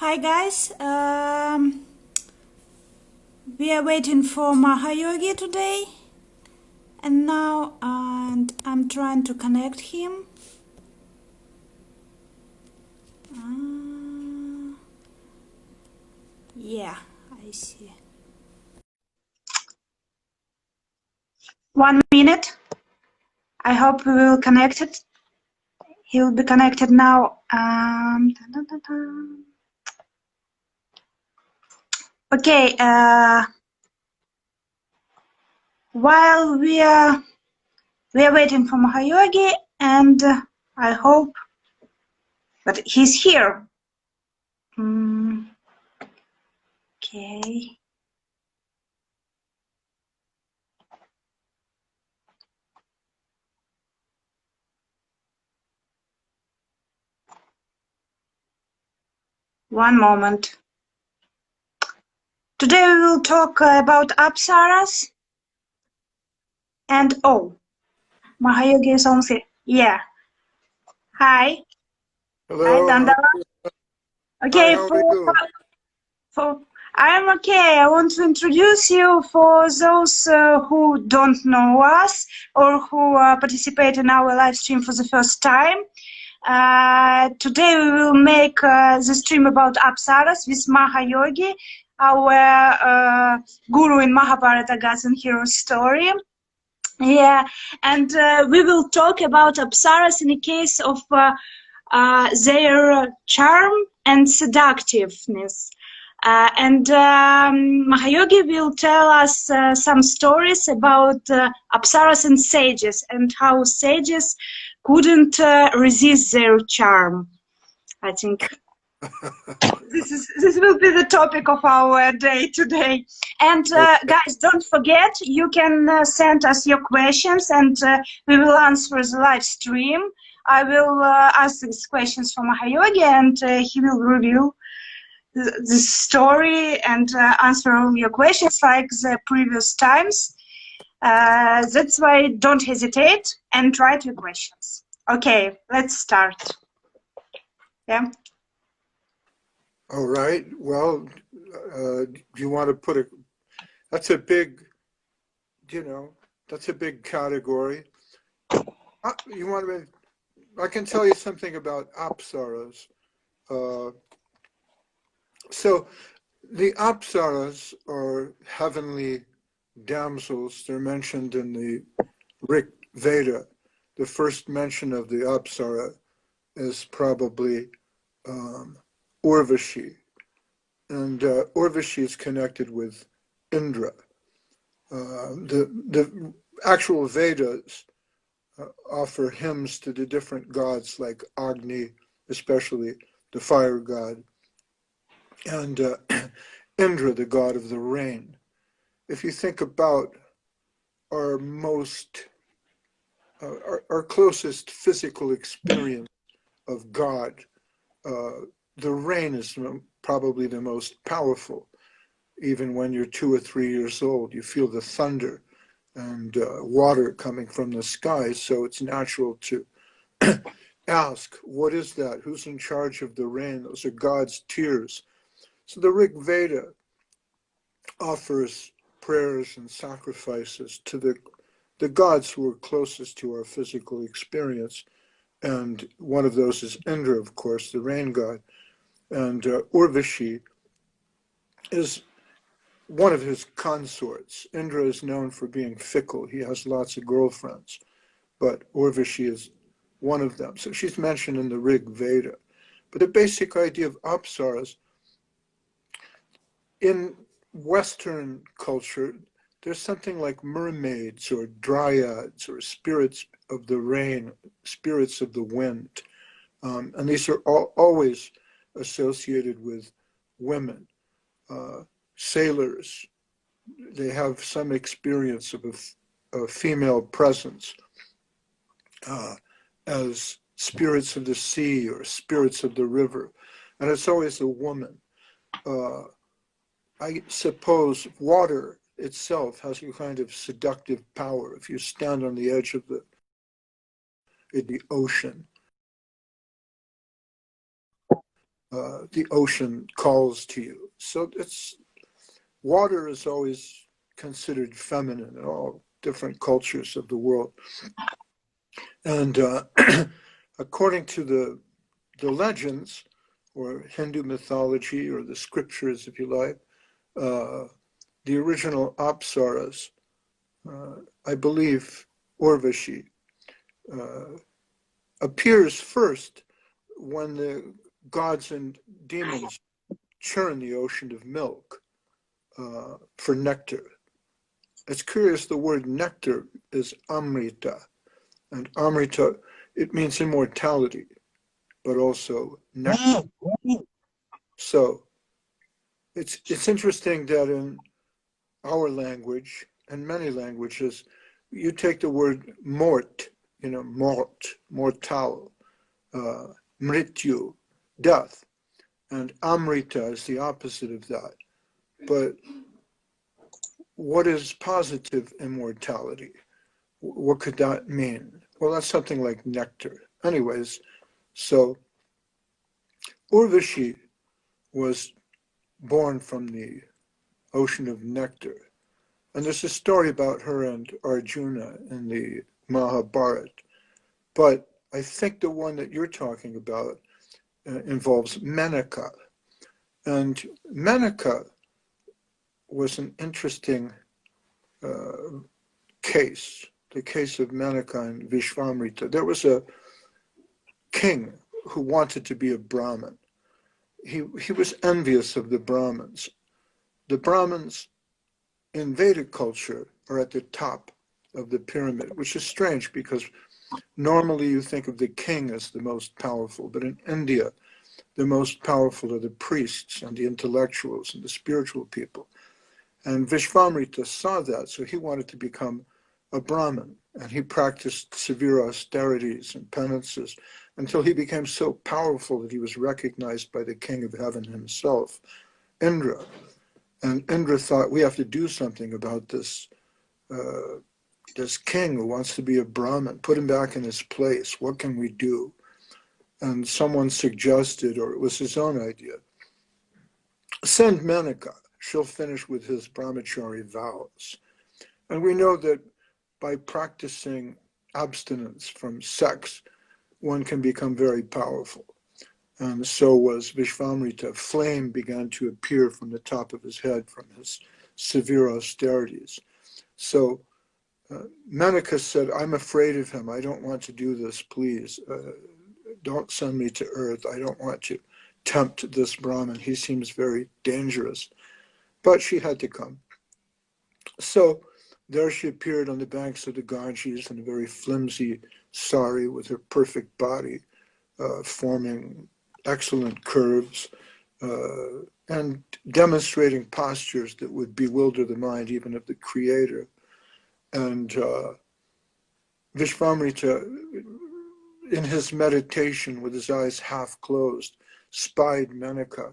Hi guys, we are waiting for Mahayogi today, and now I'm trying to connect him. Yeah, I see. 1 minute. I hope we will connect it. He'll be connected now. Okay. While we are waiting for Mahayogi, and I hope that he's here. Okay. One moment. Today we will talk about Apsaras and Mahayogi is almost here. Yeah. Hi. Hi, Hello. Dandala. Hi, Okay, how are you? for I'm okay. I want to introduce you for those who don't know us or who participate in our live stream for the first time. Today we will make the stream about Apsaras with Mahayogi, our guru in Mahabharata Gods and Heroes story. Yeah, and we will talk about Apsaras in the case of their charm and seductiveness. And Mahayogi will tell us some stories about Apsaras and sages and how sages couldn't resist their charm. I think this will be the topic of our day today. And guys, don't forget, you can send us your questions, and we will answer the live stream. I will ask these questions for Mahayogi, and he will review the story and answer all your questions like the previous times. That's why don't hesitate and write your questions. Okay, let's start. Yeah. All right. Well, do you want to put that's a big, that's a big category. You want to, I can tell you something about Apsaras. So the Apsaras are heavenly damsels. They're mentioned in the Rig Veda. The first mention of the Apsara is probably Urvashi. And Urvashi is connected with Indra. The actual Vedas offer hymns to the different gods like Agni, especially the fire god, and Indra, the god of the rain. If you think about our our closest physical experience of God, the rain is probably the most powerful. Even when you're 2 or 3 years old, you feel the thunder and water coming from the sky. So it's natural to ask, what is that? Who's in charge of the rain? Those are God's tears. So the Rig Veda offers prayers and sacrifices to the gods who are closest to our physical experience. And one of those is Indra, of course, the rain god. And Urvashi is one of his consorts. Indra is known for being fickle. He has lots of girlfriends, but Urvashi is one of them. So she's mentioned in the Rig Veda. But the basic idea of Apsaras, in Western culture, there's something like mermaids or dryads or spirits of the rain, spirits of the wind. And these are always associated with women. Sailors, they have some experience of a female presence as spirits of the sea or spirits of the river. And it's always a woman. I suppose water itself has a kind of seductive power. If you stand on the edge of the ocean, the ocean calls to you. So water is always considered feminine in all different cultures of the world. And according to the legends, or Hindu mythology, or the scriptures, if you like, the original Apsaras, I believe Urvashi, appears first when the gods and demons churn the ocean of milk for nectar. It's curious, the word nectar is amrita, and amrita, it means immortality, but also nectar. So it's interesting that in our language and many languages, you take the word mort, mort, mortal, mrityu, death, and amrita is the opposite of that. But what is positive immortality? What could that mean? Well, that's something like nectar. Anyways, so Urvashi was born from the ocean of nectar. And there's a story about her and Arjuna in the Mahabharata. But I think the one that you're talking about involves Menaka. And Menaka was an interesting case, the case of Menaka and Vishvamrita. There was a king who wanted to be a Brahmin. He was envious of the Brahmins. The Brahmins in Vedic culture are at the top of the pyramid, which is strange because normally you think of the king as the most powerful, but in India, the most powerful are the priests and the intellectuals and the spiritual people. And Vishvamrita saw that, so he wanted to become a Brahmin, and he practiced severe austerities and penances until he became so powerful that he was recognized by the king of heaven himself, Indra. And Indra thought, we have to do something about this king who wants to be a Brahmin, put him back in his place. What can we do? And someone suggested, or it was his own idea, send Menaka. She'll finish with his brahmachari vows. And we know that by practicing abstinence from sex, one can become very powerful. And so was Vishvamrita. Flame began to appear from the top of his head from his severe austerities. So Menaka said, I'm afraid of him. I don't want to do this, please. Don't send me to earth. I don't want to tempt this Brahmin. He seems very dangerous. But she had to come. So there she appeared on the banks of the Ganges in a very flimsy sari with her perfect body, forming excellent curves and demonstrating postures that would bewilder the mind even of the creator. And Vishvamrita, in his meditation with his eyes half closed, spied Menaka,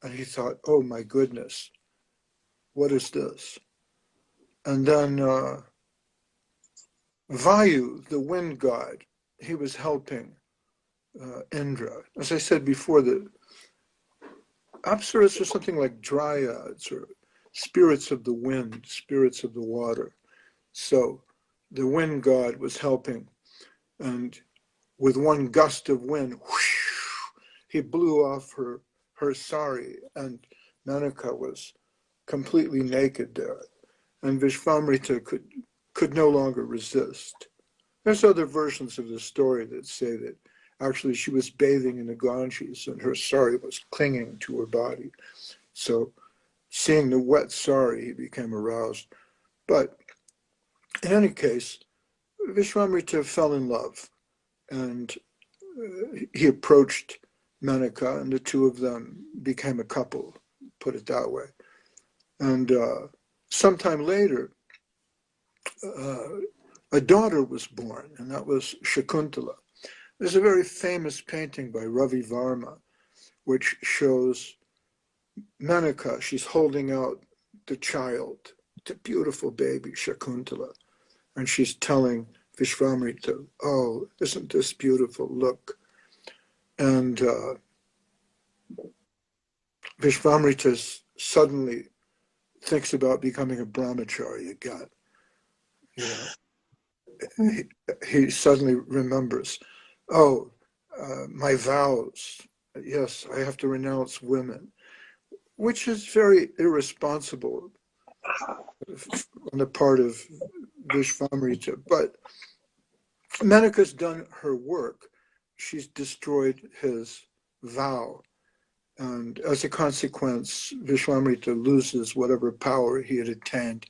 and he thought, oh my goodness, what is this? And then Vayu, the wind god, he was helping Indra. As I said before, the Apsaras are something like dryads or spirits of the wind, spirits of the water. So the wind god was helping, and with one gust of wind, whoosh, he blew off her sari, and Menaka was completely naked there. And Vishvamrita could no longer resist. There's other versions of the story that say that actually she was bathing in the Ganges and her sari was clinging to her body. So seeing the wet sari, he became aroused. But in any case, Vishvamrita fell in love, and he approached Menaka, and the two of them became a couple, put it that way. And sometime later, a daughter was born, and that was Shakuntala. There's a very famous painting by Ravi Varma, which shows Menaka. She's holding out the child, the beautiful baby Shakuntala, and she's telling Vishvamrita, oh, isn't this beautiful? Look. And Vishvamrita suddenly thinks about becoming a brahmachari again. You know, he suddenly remembers, oh, my vows. Yes, I have to renounce women, which is very irresponsible on the part of Vishvamrita. But Menaka's done her work. She's destroyed his vow. And as a consequence, Vishwamrita loses whatever power he had attained.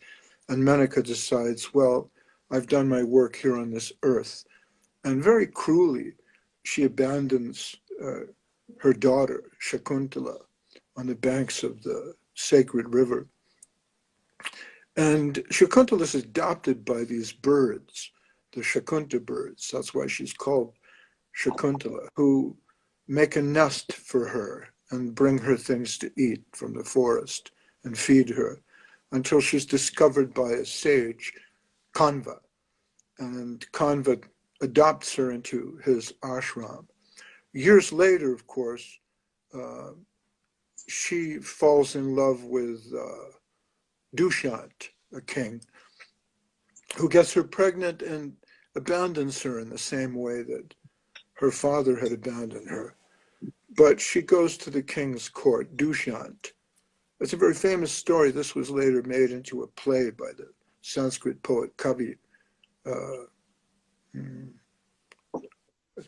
And Menaka decides, well, I've done my work here on this earth. And very cruelly, she abandons her daughter, Shakuntala, on the banks of the sacred river. And Shakuntala is adopted by these birds, the Shakunta birds. That's why she's called Shakuntala, who make a nest for her and bring her things to eat from the forest and feed her until she's discovered by a sage, Kanva. And Kanva adopts her into his ashram. Years later, of course, she falls in love with Dushyant, a king, who gets her pregnant and abandons her in the same way that her father had abandoned her. But she goes to the king's court, Dushyant. It's a very famous story. This was later made into a play by the Sanskrit poet Kavi. The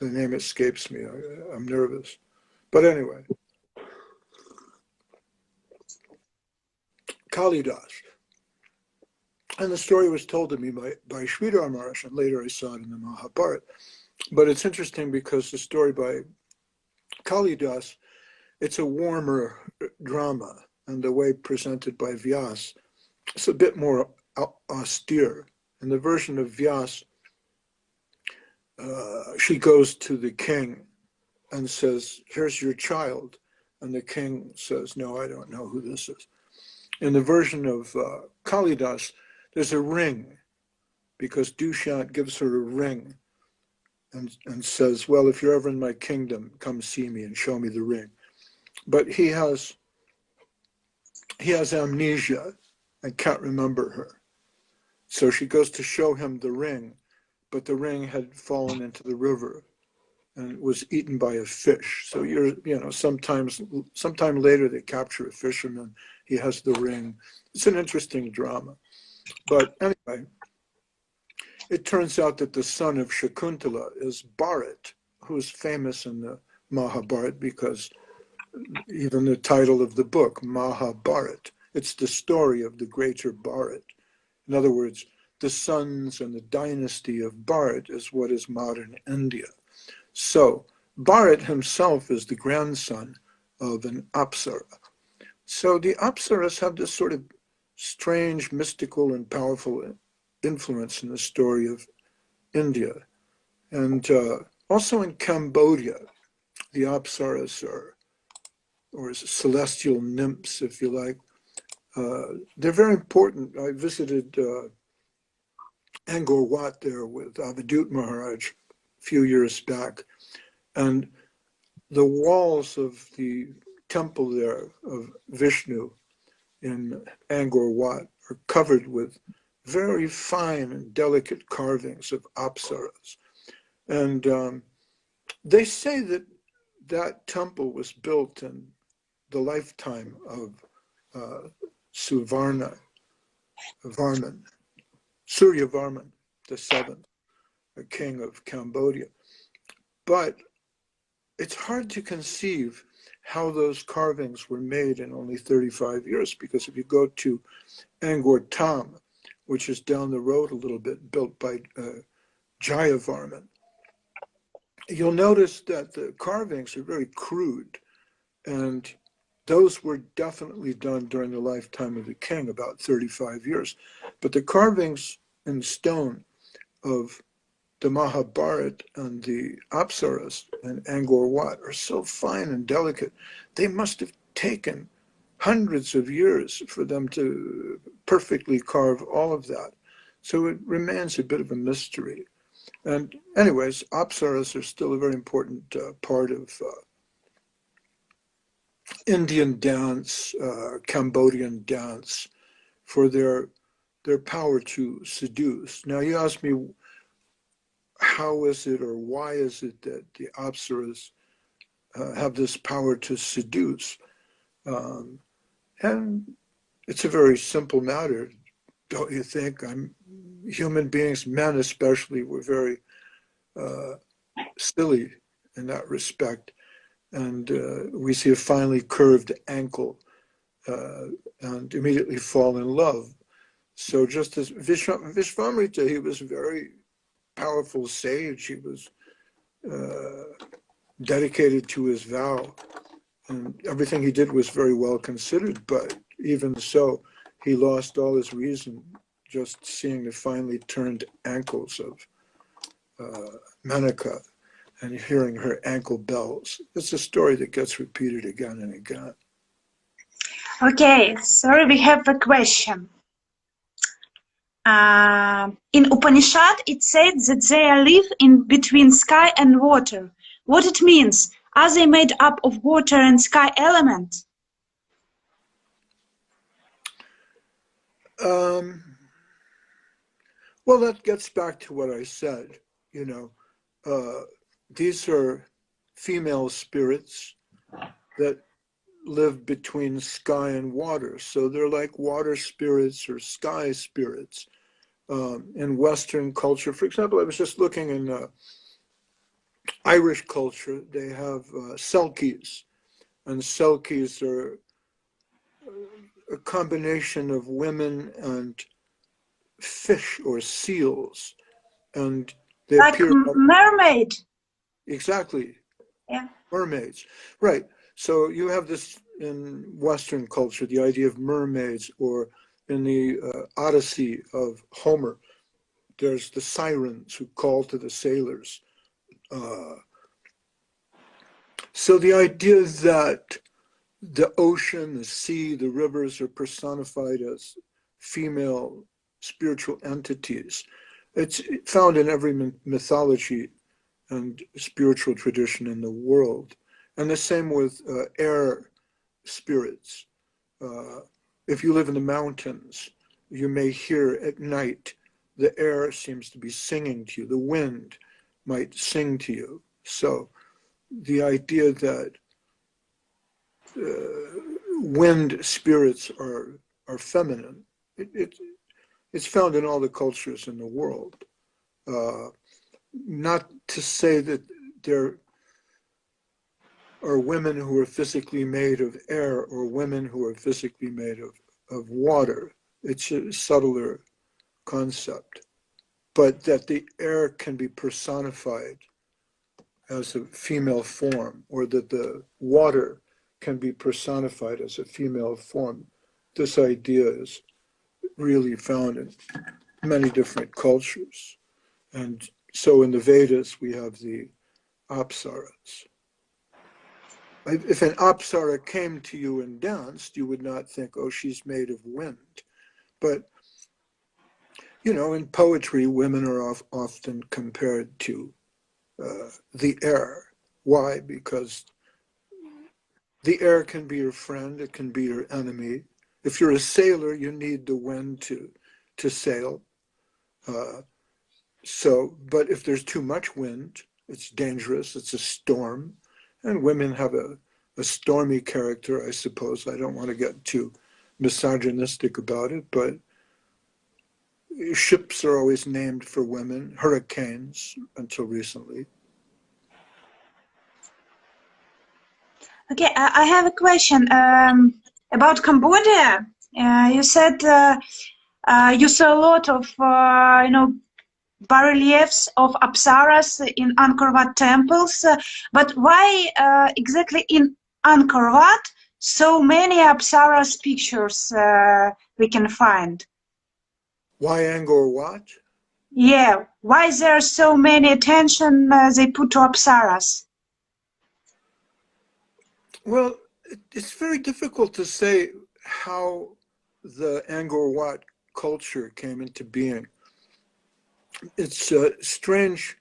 name escapes me. I'm nervous. But anyway, Kalidas. And the story was told to me by Sridhar Maharaj, and later I saw it in the Mahabharata. But it's interesting because the story by Kalidas, it's a warmer drama, and the way presented by Vyas, it's a bit more austere. In the version of Vyas, she goes to the king and says, here's your child. And the king says, no, I don't know who this is. In the version of Kalidas, there's a ring, because Dushyant gives her a ring and says, well, if you're ever in my kingdom, come see me and show me the ring. But he has amnesia and can't remember her. So she goes to show him the ring, but the ring had fallen into the river and was eaten by a fish. So sometime later they capture a fisherman. He has the ring. It's an interesting drama. But anyway, it turns out that the son of Shakuntala is Bharat, who is famous in the Mahabharata because even the title of the book, Mahabharata, it's the story of the greater Bharat. In other words, the sons and the dynasty of Bharat is what is modern India. So Bharat himself is the grandson of an Apsara. So the Apsaras have this sort of strange, mystical, and powerful influence in the story of India. And also in Cambodia, the Apsaras or celestial nymphs, if you like. They're very important. I visited Angkor Wat there with Avadut Maharaj a few years back. And the walls of the temple there of Vishnu in Angkor Wat are covered with very fine and delicate carvings of Apsaras. And they say that that temple was built in the lifetime of Surya Varman the seventh, a king of Cambodia. But it's hard to conceive how those carvings were made in only 35 years, because if you go to Angkor Thom, which is down the road a little bit, built by Jayavarman, you'll notice that the carvings are very crude, and those were definitely done during the lifetime of the king, about 35 years. But the carvings in stone of the Mahabharata and the Apsaras and Angkor Wat are so fine and delicate. They must have taken hundreds of years for them to perfectly carve all of that. So it remains a bit of a mystery. And anyways, Apsaras are still a very important part of Indian dance, Cambodian dance, for their power to seduce. Now you ask me, how is it or why is it that the Apsaras have this power to seduce? And it's a very simple matter, don't you think? Human beings, men especially, were very silly in that respect. And we see a finely curved ankle and immediately fall in love. So just as Vishvamrita, he was a very powerful sage. He was dedicated to his vow, and everything he did was very well considered. But even so, he lost all his reason just seeing the finely turned ankles of Menaka and hearing her ankle bells. It's a story that gets repeated again and again. Okay, sorry, we have a question. In Upanishad, it says that they live in between sky and water. What it means? Are they made up of water and sky element? Well, that gets back to what I said. These are female spirits that live between sky and water. So they're like water spirits or sky spirits. In Western culture, for example, I was just looking in Irish culture, they have selkies. And selkies are a combination of women and fish or seals. And they like appear mermaid. Exactly. Yeah. Mermaids. Right. So you have this in Western culture, the idea of mermaids, or in the Odyssey of Homer, there's the sirens who call to the sailors. So the idea that the ocean, the sea, the rivers are personified as female spiritual entities. It's found in every mythology and spiritual tradition in the world. And the same with air spirits. If you live in the mountains, you may hear at night the air seems to be singing to you. The wind might sing to you. So the idea that wind spirits are feminine, it's found in all the cultures in the world. Not to say that there are women who are physically made of air or women who are physically made of water. It's a subtler concept. But that the air can be personified as a female form, or that the water can be personified as a female form. This idea is really found in many different cultures. And so in the Vedas, we have the Apsaras. If an Apsara came to you and danced, you would not think, oh, she's made of wind. But, in poetry, women are often compared to the air. Why? Because the air can be your friend, it can be your enemy. If you're a sailor, you need the wind to sail. But if there's too much wind, it's dangerous, it's a storm. And women have a stormy character, I suppose. I don't want to get too misogynistic about it, but ships are always named for women, hurricanes until recently. Okay, I have a question about Cambodia. You said you saw a lot of, bas-reliefs of Apsaras in Angkor Wat temples, but why exactly in Angkor Wat so many Apsaras pictures we can find? Why Angkor Wat? Yeah, why there so many attention they put to Apsaras? Well, it's very difficult to say how the Angkor Wat culture came into being. It's a strange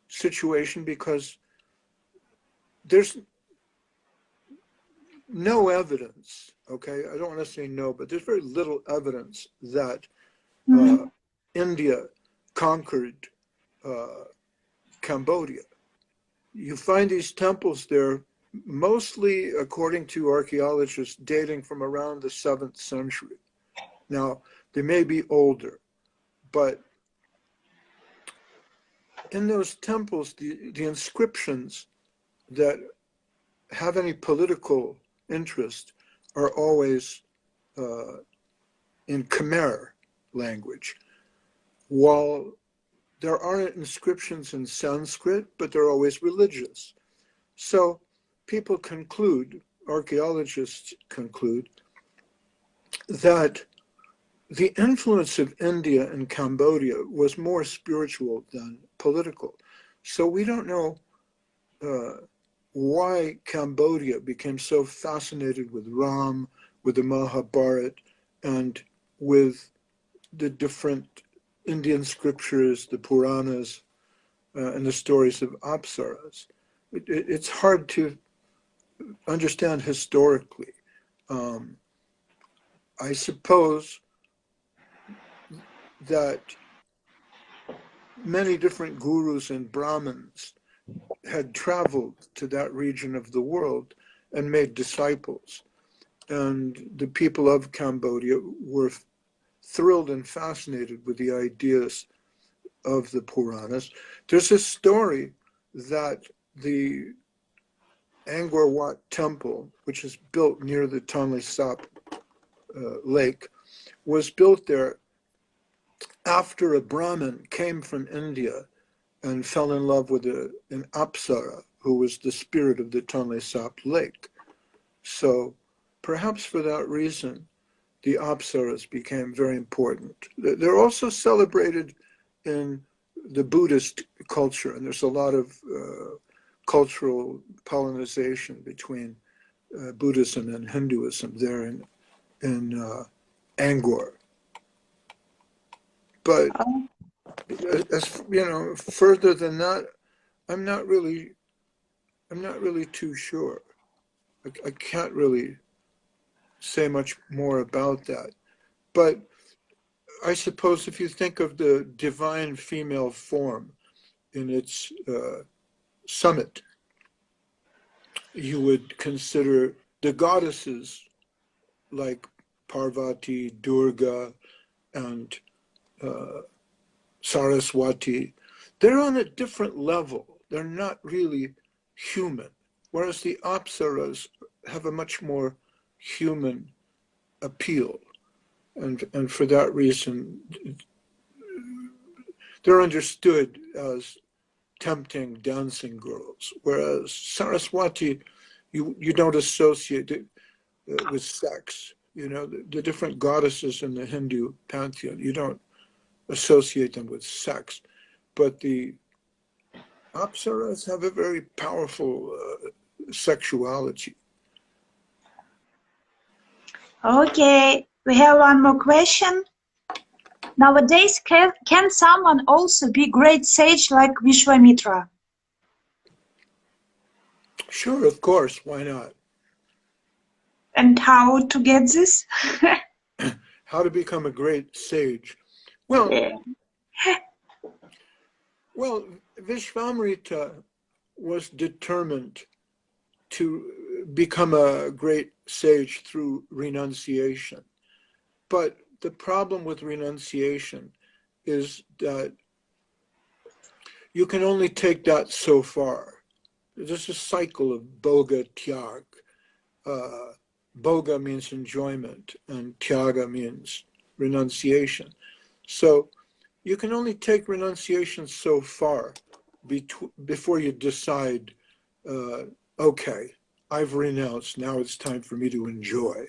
situation because there's no evidence, okay? I don't want to say no, but there's very little evidence that India conquered Cambodia. You find these temples there, mostly, according to archaeologists, dating from around the 7th century. Now, they may be older, but in those temples, the inscriptions that have any political interest are always in Khmer language, while there aren't inscriptions in Sanskrit, but they're always religious. So people conclude, archaeologists conclude, that the influence of India and Cambodia was more spiritual than political. So we don't know why Cambodia became so fascinated with Ram, with the Mahabharata, and with the different Indian scriptures, the Puranas, and the stories of Apsaras. It's hard to understand historically. I suppose that many different gurus and Brahmins had traveled to that region of the world and made disciples. And the people of Cambodia were thrilled and fascinated with the ideas of the Puranas. There's a story that the Angkor Wat temple, which is built near the Tonle Sap lake, was built there after a Brahmin came from India and fell in love with an Apsara, who was the spirit of the Tonle Sap lake. So perhaps for that reason, the Apsaras became very important. They're also celebrated in the Buddhist culture, and there's a lot of cultural pollination between Buddhism and Hinduism there in Angkor. But as you know, further than that, I'm not really too sure. I can't really say much more about that. But I suppose if you think of the divine female form in its summit, you would consider the goddesses like Parvati, Durga, and Saraswati. They're on a different level. They're not really human, whereas the Apsaras have a much more human appeal. And for that reason, they're understood as tempting dancing girls, whereas Saraswati, you don't associate it with sex. You know, the different goddesses in the Hindu pantheon, you don't associate them with sex. But the Apsaras have a very powerful sexuality. Okay, we have one more question. Nowadays, can someone also be great sage like Vishwamitra? Sure, of course, why not? And how to get this? How to become a great sage? Well, Vishwamitra was determined to become a great sage through renunciation. But the problem with renunciation is that you can only take that so far. There's a cycle of bhoga tyag. Bhoga means enjoyment, and tyaga means renunciation. So you can only take renunciation so far before you decide, okay, I've renounced, now it's time for me to enjoy.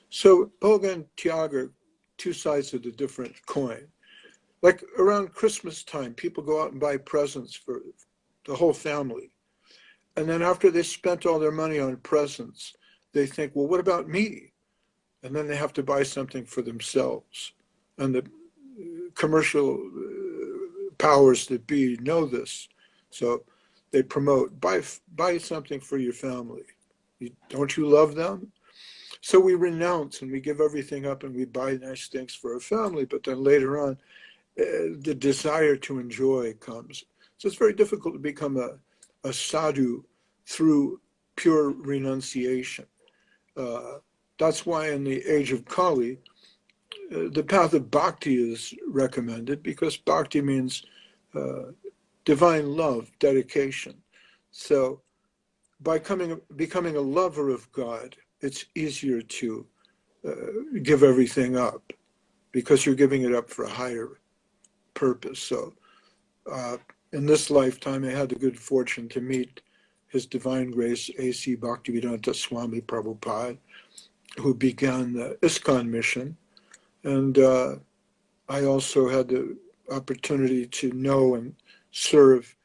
So bhoga and tyaga are two sides of the different coin. Like around Christmas time, people go out and buy presents for the whole family. And then after they spent all their money on presents, they think, well, what about me? And then they have to buy something for themselves. And the commercial powers that be know this. So they promote, buy something for your family. Don't you love them? So we renounce and we give everything up and we buy nice things for our family, but then later on, the desire to enjoy comes. So it's very difficult to become a sadhu through pure renunciation. That's why in the age of Kali, the path of bhakti is recommended, because bhakti means divine love, dedication. So by becoming a lover of God, it's easier to give everything up, because you're giving it up for a higher purpose. So in this lifetime, I had the good fortune to meet His Divine Grace A.C. Bhaktivedanta Swami Prabhupada, who began the ISKCON mission. And I also had the opportunity to know and serve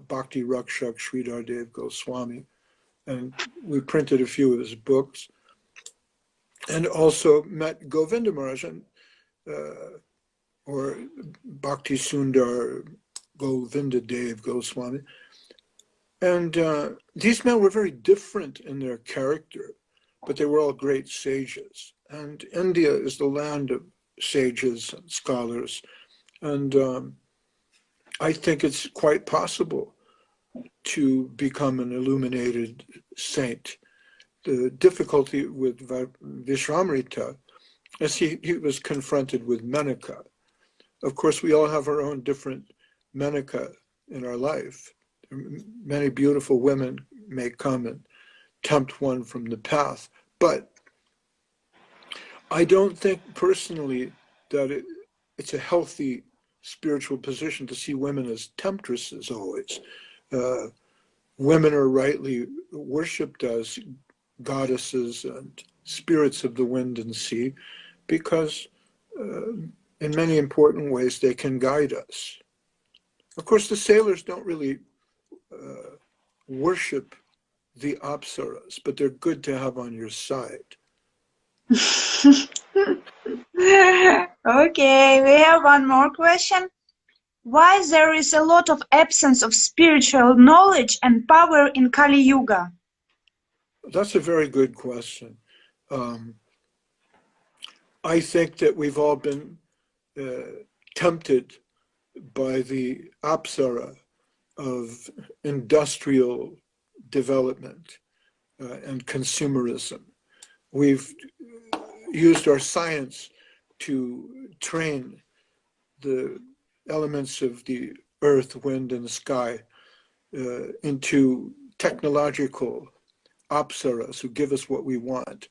Bhakti Rakshak Sridhar Dev Goswami. And we printed a few of his books. And also met Govinda Maharaj, or Bhakti Sundar Govinda Dev Goswami. And these men were very different in their character, but they were all great sages. And India is the land of sages and scholars. And I think it's quite possible to become an illuminated saint. The difficulty with Vishramrita is he was confronted with Menaka. Of course, we all have our own different Menaka in our life. Many beautiful women may come and tempt one from the path, but I don't think personally that it's a healthy spiritual position to see women as temptresses always. Women are rightly worshipped as goddesses and spirits of the wind and sea, because in many important ways they can guide us. Of course, the sailors don't really worship the Apsaras, but they're good to have on your side. Okay, we have one more question. Why there is a lot of absence of spiritual knowledge and power in Kali Yuga? That's a very good question. I think that we've all been tempted by the Apsara of industrial development and consumerism. We've used our science to train the elements of the earth, wind, and the sky into technological Apsaras who give us what we want.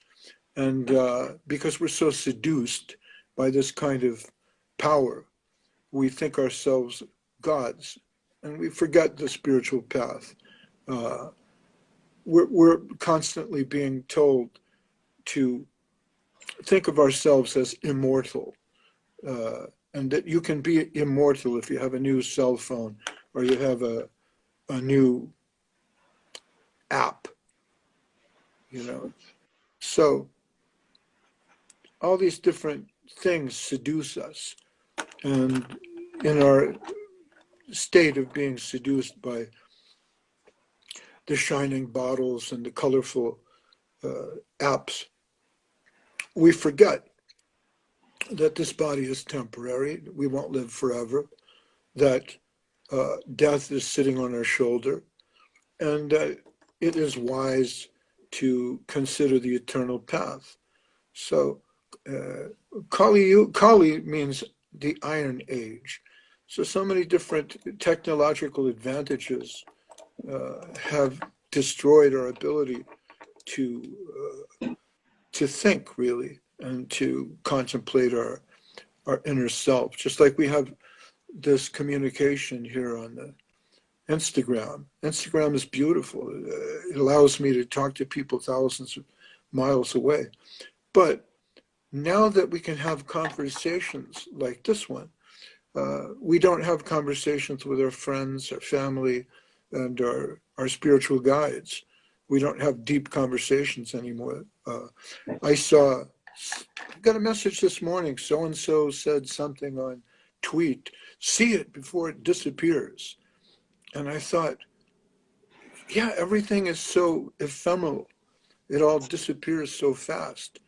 And because we're so seduced by this kind of power, we think ourselves gods, and we forget the spiritual path. We're constantly being told to think of ourselves as immortal, and that you can be immortal if you have a new cell phone or you have a new app, you know. So all these different things seduce us, and in our state of being seduced by the shining bottles and the colorful apps, we forget that this body is temporary, we won't live forever, that death is sitting on our shoulder, and that it is wise to consider the eternal path. So Kali means the Iron Age. So many different technological advantages have destroyed our ability to think, really, and to contemplate our inner self. Just like we have this communication here on the Instagram. Instagram is beautiful. It allows me to talk to people thousands of miles away. But now that we can have conversations like this one, we don't have conversations with our friends, our family, and our spiritual guides. We don't have deep conversations anymore. I got a message this morning, so-and-so said something on tweet, see it before it disappears. And I thought, yeah, everything is so ephemeral It all disappears so fast.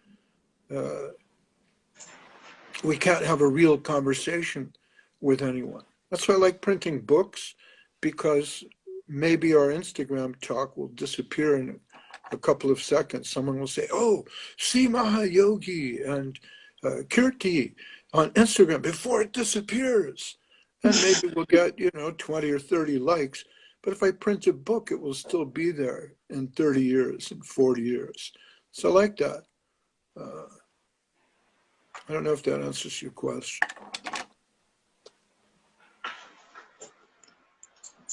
We can't have a real conversation with anyone. That's why I like printing books, because maybe our Instagram talk will disappear in a couple of seconds. Someone will say, oh, see Mahayogi and Kirti on Instagram before it disappears. And maybe we'll get, 20 or 30 likes. But if I print a book, it will still be there in 30 years and 40 years. So I like that. I don't know if that answers your question.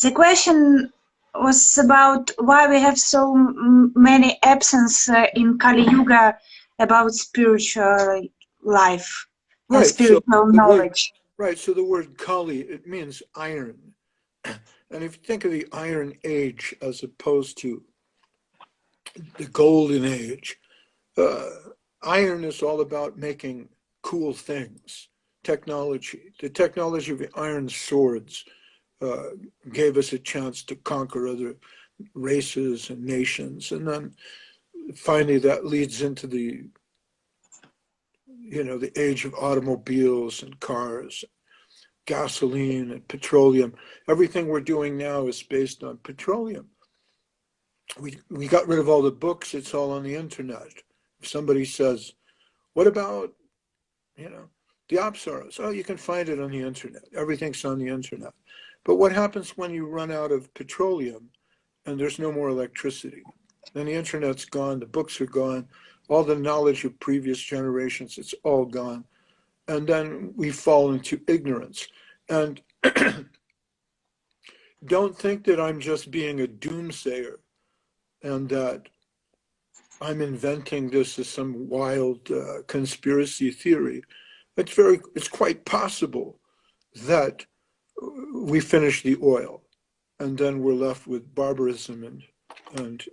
The question was about why we have so many absence in Kali Yuga about spiritual life and spiritual knowledge. So the word Kali, it means iron. And if you think of the Iron Age as opposed to the Golden Age, iron is all about making cool things, technology. The technology of the iron swords gave us a chance to conquer other races and nations. And then finally that leads into the age of automobiles and cars, gasoline and petroleum. Everything we're doing now is based on petroleum. We got rid of all the books. It's all on the internet. If somebody says, what about, the Apsaras? Oh, you can find it on the internet. Everything's on the internet. But what happens when you run out of petroleum and there's no more electricity? Then the internet's gone, the books are gone, all the knowledge of previous generations, it's all gone. And then we fall into ignorance. And don't think that I'm just being a doomsayer and that I'm inventing this as some wild conspiracy theory. It's quite possible that we finish the oil and then we're left with barbarism and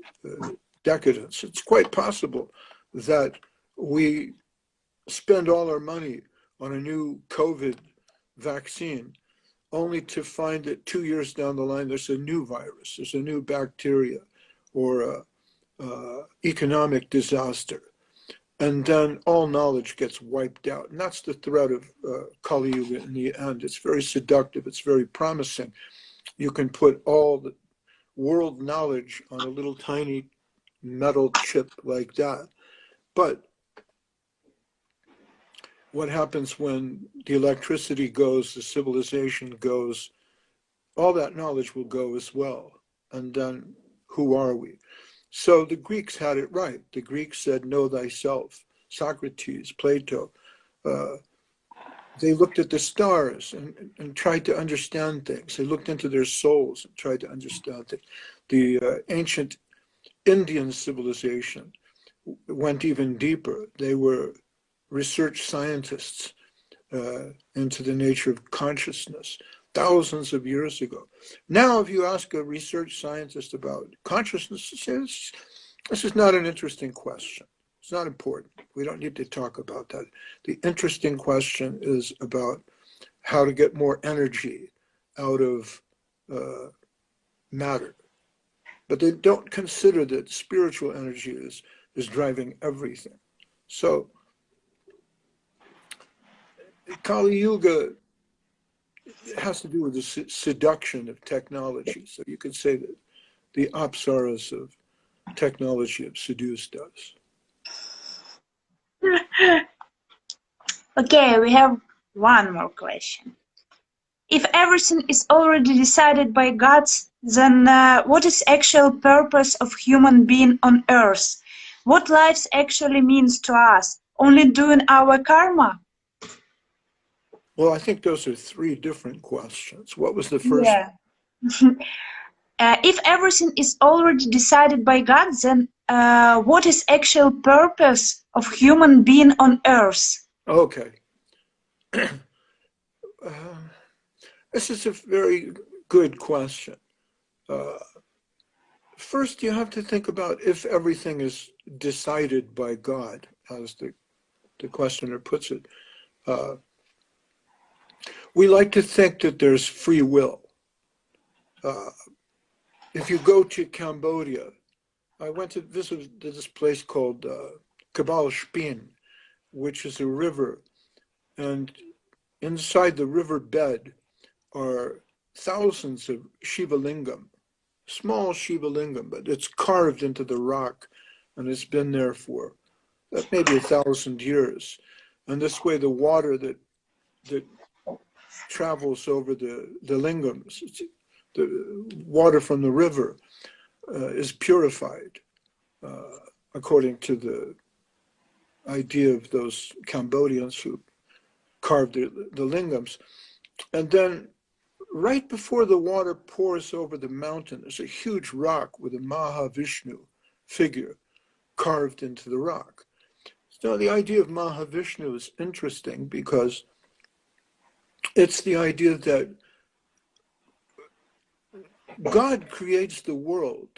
decadence. It's quite possible that we spend all our money on a new COVID vaccine only to find that 2 years down the line there's a new virus, there's a new bacteria or economic disaster. And then all knowledge gets wiped out. And that's the threat of Kali Yuga in the end. It's very seductive. It's very promising. You can put all the world knowledge on a little tiny metal chip like that. But what happens when the electricity goes, the civilization goes, all that knowledge will go as well. And then who are we? So the Greeks had it right. The Greeks said, know thyself. Socrates, Plato, they looked at the stars and tried to understand things. They looked into their souls and tried to understand things. The ancient Indian civilization went even deeper. They were research scientists into the nature of consciousness thousands of years ago. Now, if you ask a research scientist about consciousness, this is not an interesting question. It's not important. We don't need to talk about that. The interesting question is about how to get more energy out of matter. But they don't consider that spiritual energy is driving everything. So Kali Yuga has to do with the seduction of technology. So you could say that the Apsaras of technology have seduced us. Okay, we have one more question. If everything is already decided by God, then what is actual purpose of human being on earth? What life actually means to us? Only doing our karma? Well, I think those are three different questions. What was the first? Yeah. If everything is already decided by God, then what is actual purpose of human being on earth? Okay. This is a very good question. First, you have to think about if everything is decided by God, as the questioner puts it. We like to think that there's free will. If you go to Cambodia, I went to visit this place called Kabal Spin, which is a river, and inside the river bed are thousands of Shiva Lingam, small Shiva Lingam, but it's carved into the rock, and it's been there for maybe 1,000 years. And this way, the water that travels over the lingams, the water from the river, is purified, according to the idea of those Cambodians who carved the lingams. And then right before the water pours over the mountain, there's a huge rock with a Mahavishnu figure carved into the rock. So the idea of Mahavishnu is interesting because it's the idea that God creates the world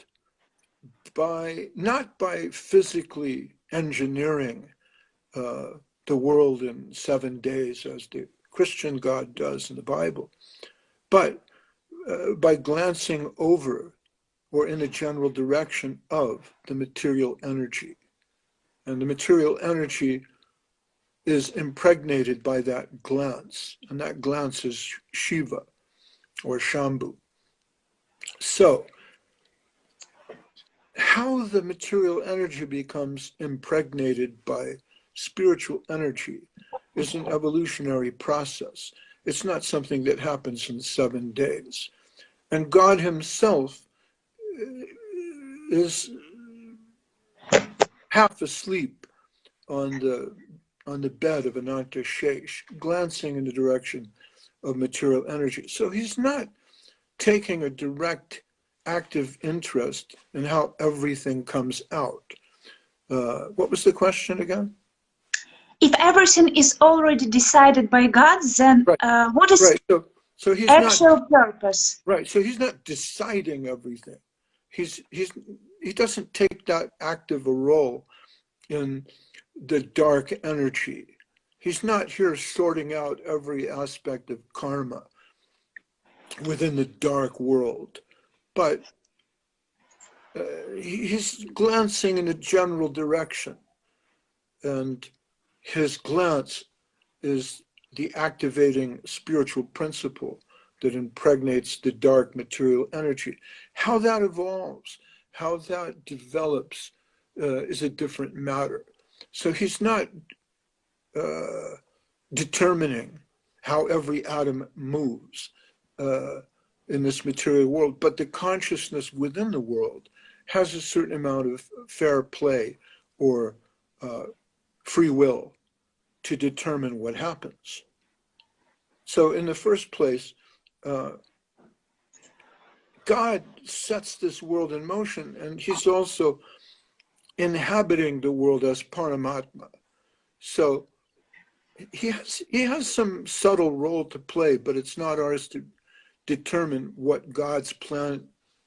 not by physically engineering the world in 7 days as the Christian God does in the Bible, but by glancing over or in a general direction of the material energy. And the material energy is impregnated by that glance, and that glance is Shiva or Shambhu. So, how the material energy becomes impregnated by spiritual energy is an evolutionary process. It's not something that happens in 7 days. And God himself is half asleep on the bed of Ananta Shesh, glancing in the direction of material energy. So he's not taking a direct active interest in how everything comes out. What was the question again? If everything is already decided by God, then right. what is right. So he's actual not, purpose? Right. So he's not deciding everything. He doesn't take that active a role in the dark energy. He's not here sorting out every aspect of karma within the dark world, but he's glancing in a general direction, and his glance is the activating spiritual principle that impregnates the dark material energy. How that evolves, how that develops is a different matter. So he's not determining how every atom moves in this material world, but the consciousness within the world has a certain amount of fair play or free will to determine what happens. So in the first place, God sets this world in motion, and he's also inhabiting the world as Paramatma. So he has some subtle role to play, but it's not ours to determine what God's plan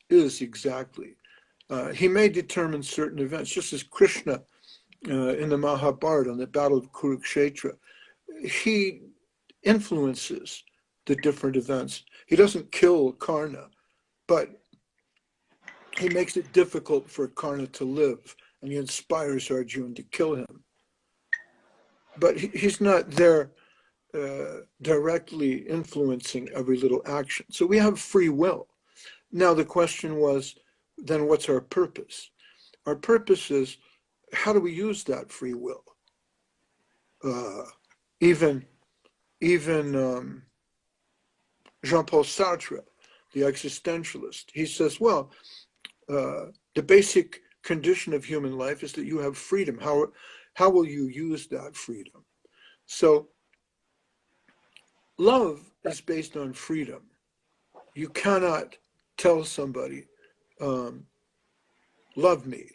is exactly. He may determine certain events, just as Krishna in the Mahabharata, on the Battle of Kurukshetra, he influences the different events. He doesn't kill Karna, but he makes it difficult for Karna to live, and he inspires Arjuna to kill him. But he's not there directly influencing every little action. So we have free will. Now the question was, then what's our purpose? Our purpose is, how do we use that free will? Even Jean-Paul Sartre, the existentialist, he says, well, the basic condition of human life is that you have freedom. How will you use that freedom? So love is based on freedom. You cannot tell somebody, love me.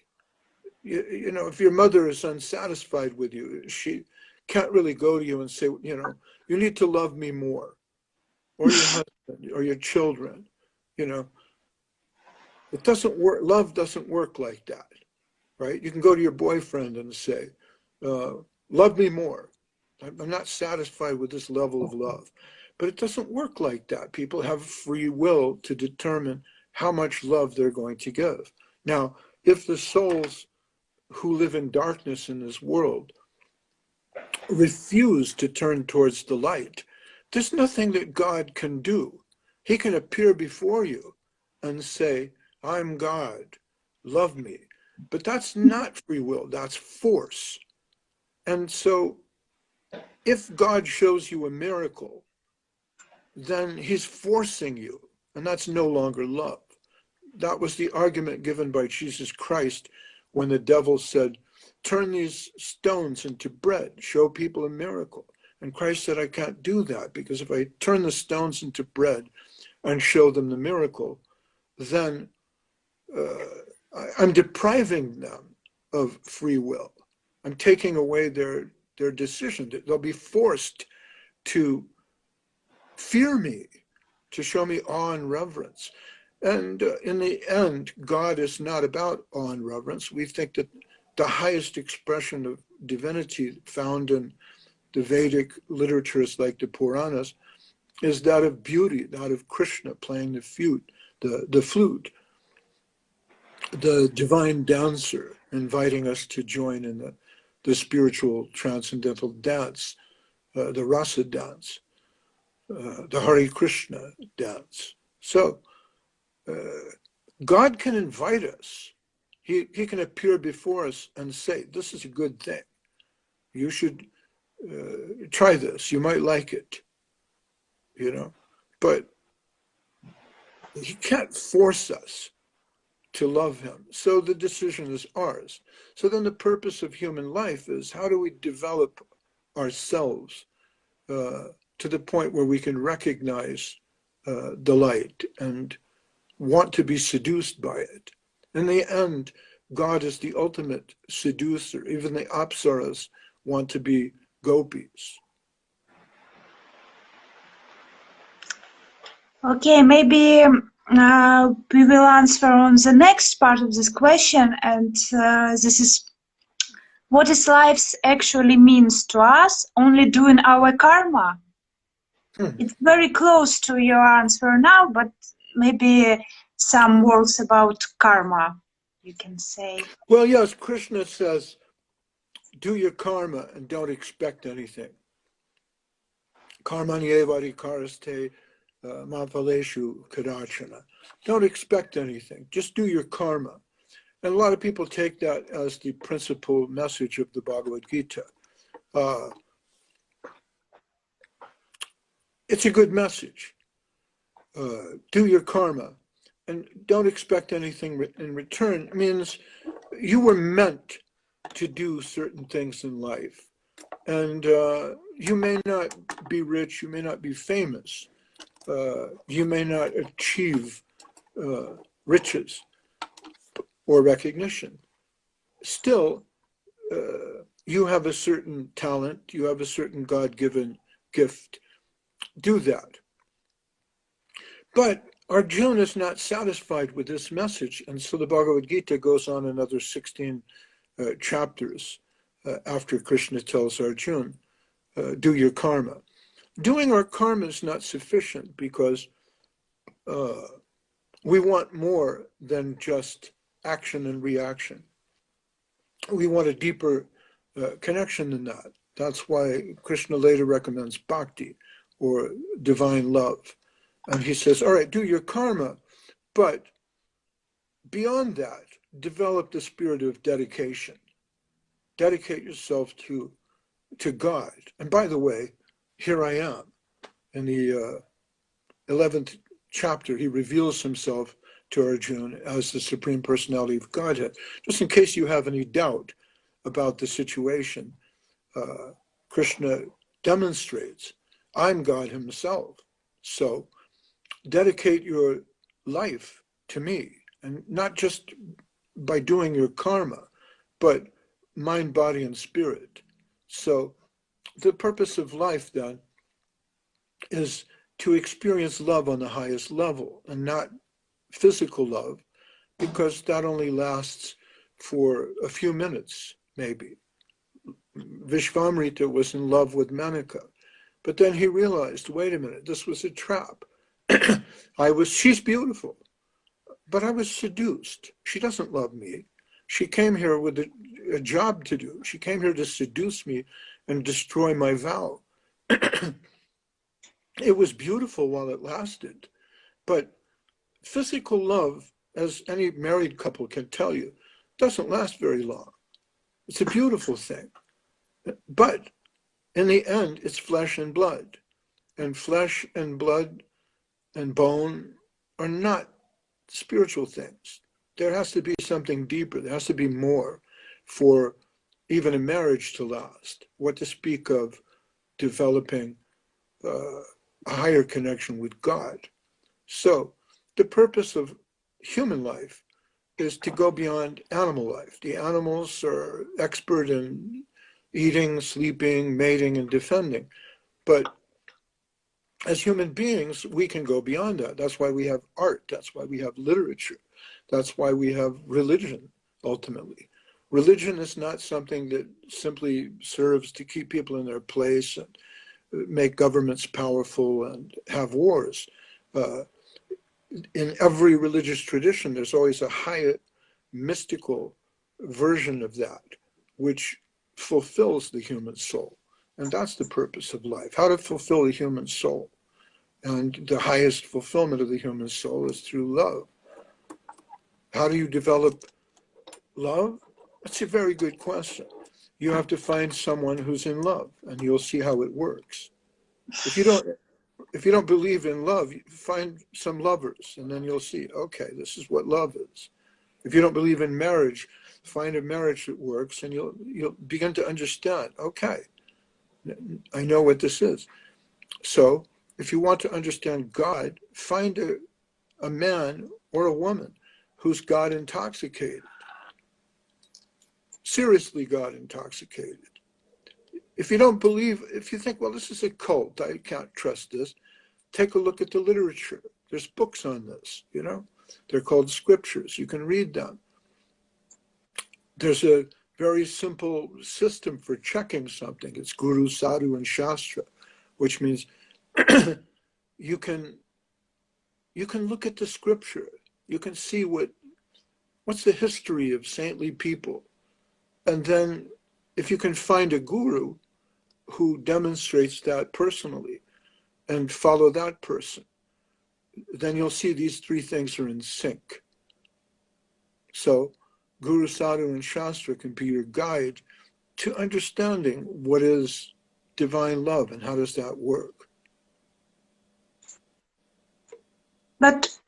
You know, if your mother is unsatisfied with you, she can't really go to you and say, you know, you need to love me more, or your husband, or your children. You know, it doesn't work. Love doesn't work like that, right? You can go to your boyfriend and say, love me more. I'm not satisfied with this level of love. But it doesn't work like that. People have free will to determine how much love they're going to give. Now, if the souls who live in darkness in this world refuse to turn towards the light, there's nothing that God can do. He can appear before you and say, I'm God, love me. But that's not free will, that's force. And so if God shows you a miracle, then he's forcing you, and that's no longer love. That was the argument given by Jesus Christ when the devil said, turn these stones into bread, show people a miracle. And Christ said, I can't do that, because if I turn the stones into bread and show them the miracle, then I'm depriving them of free will. I'm taking away their decision. They'll be forced to fear me, to show me awe and reverence. And in the end, God is not about awe and reverence. We think that the highest expression of divinity found in the Vedic literatures like the Puranas is that of beauty, that of Krishna playing the flute, the divine dancer, inviting us to join in the spiritual transcendental dance, the rasa dance, the Hare Krishna dance. So God can invite us. He can appear before us and say, this is a good thing. You should try this. You might like it, you know. But he can't force us to love him. So the decision is ours. So then the purpose of human life is, how do we develop ourselves to the point where we can recognize the light and want to be seduced by it. In the end, God is the ultimate seducer. Even the Apsaras want to be gopis. Okay, maybe we will answer on the next part of this question, and this is, what is life actually means to us, only doing our karma? It's very close to your answer now, but maybe some words about karma you can say. Well, yes, Krishna says, do your karma and don't expect anything. Karmanyevari karaste mapaleshu kadachana. Don't expect anything. Just do your karma. And a lot of people take that as the principal message of the Bhagavad Gita. It's a good message. Do your karma and don't expect anything in return. It means you were meant to do certain things in life. And you may not be rich, you may not be famous, you may not achieve riches or recognition. Still, you have a certain talent, you have a certain God-given gift. Do that. But Arjuna is not satisfied with this message, and so the Bhagavad Gita goes on another 16 chapters after Krishna tells Arjuna, do your karma. Doing our karma is not sufficient because we want more than just action and reaction. We want a deeper connection than that. That's why Krishna later recommends bhakti, or divine love. And he says, all right, do your karma, but beyond that, develop the spirit of dedication. Dedicate yourself to God. And by the way, here I am. In the 11th chapter, he reveals himself to Arjuna as the Supreme Personality of Godhead. Just in case you have any doubt about the situation, Krishna demonstrates, I'm God himself. So dedicate your life to me, and not just by doing your karma, but mind, body, and spirit. So the purpose of life then is to experience love on the highest level, and not physical love, because that only lasts for a few minutes, maybe. Vishvamrita was in love with Menaka, but then he realized, wait a minute, this was a trap. She's beautiful, but I was seduced. She doesn't love me. She came here with a job to do. She came here to seduce me and destroy my vow. It was beautiful while it lasted, but physical love, as any married couple can tell you, doesn't last very long. It's a beautiful thing, but in the end, it's flesh and blood, and flesh and blood and bone are not spiritual things. There has to be something deeper. There has to be more for even a marriage to last. What to speak of developing a higher connection with God. So the purpose of human life is to go beyond animal life. The animals are expert in eating, sleeping, mating, and defending. But as human beings, we can go beyond that. That's why we have art. That's why we have literature. That's why we have religion, ultimately. Religion is not something that simply serves to keep people in their place and make governments powerful and have wars. In every religious tradition, there's always a higher mystical version of that, which fulfills the human soul. And that's the purpose of life, how to fulfill the human soul. And the highest fulfillment of the human soul is through love. How do you develop love? That's a very good question. You have to find someone who's in love, and you'll see how it works. If you don't believe in love, find some lovers, and then you'll see, okay, this is what love is. If you don't believe in marriage, find a marriage that works, and you'll begin to understand, okay, I know what this is. So if you want to understand God, find a man or a woman who's God intoxicated, seriously God intoxicated. If you don't believe, if you think, well, this is a cult, I can't trust this, take a look at the literature. There's books on this, you know. They're called scriptures. You can read them. There's a very simple system for checking something. It's Guru, Sadhu, and Shastra, which means you can look at the scripture. You can see what's the history of saintly people. And then if you can find a guru who demonstrates that personally and follow that person, then you'll see these three things are in sync. So Guru, Sadhu, and Shastra can be your guide to understanding what is divine love and how does that work. But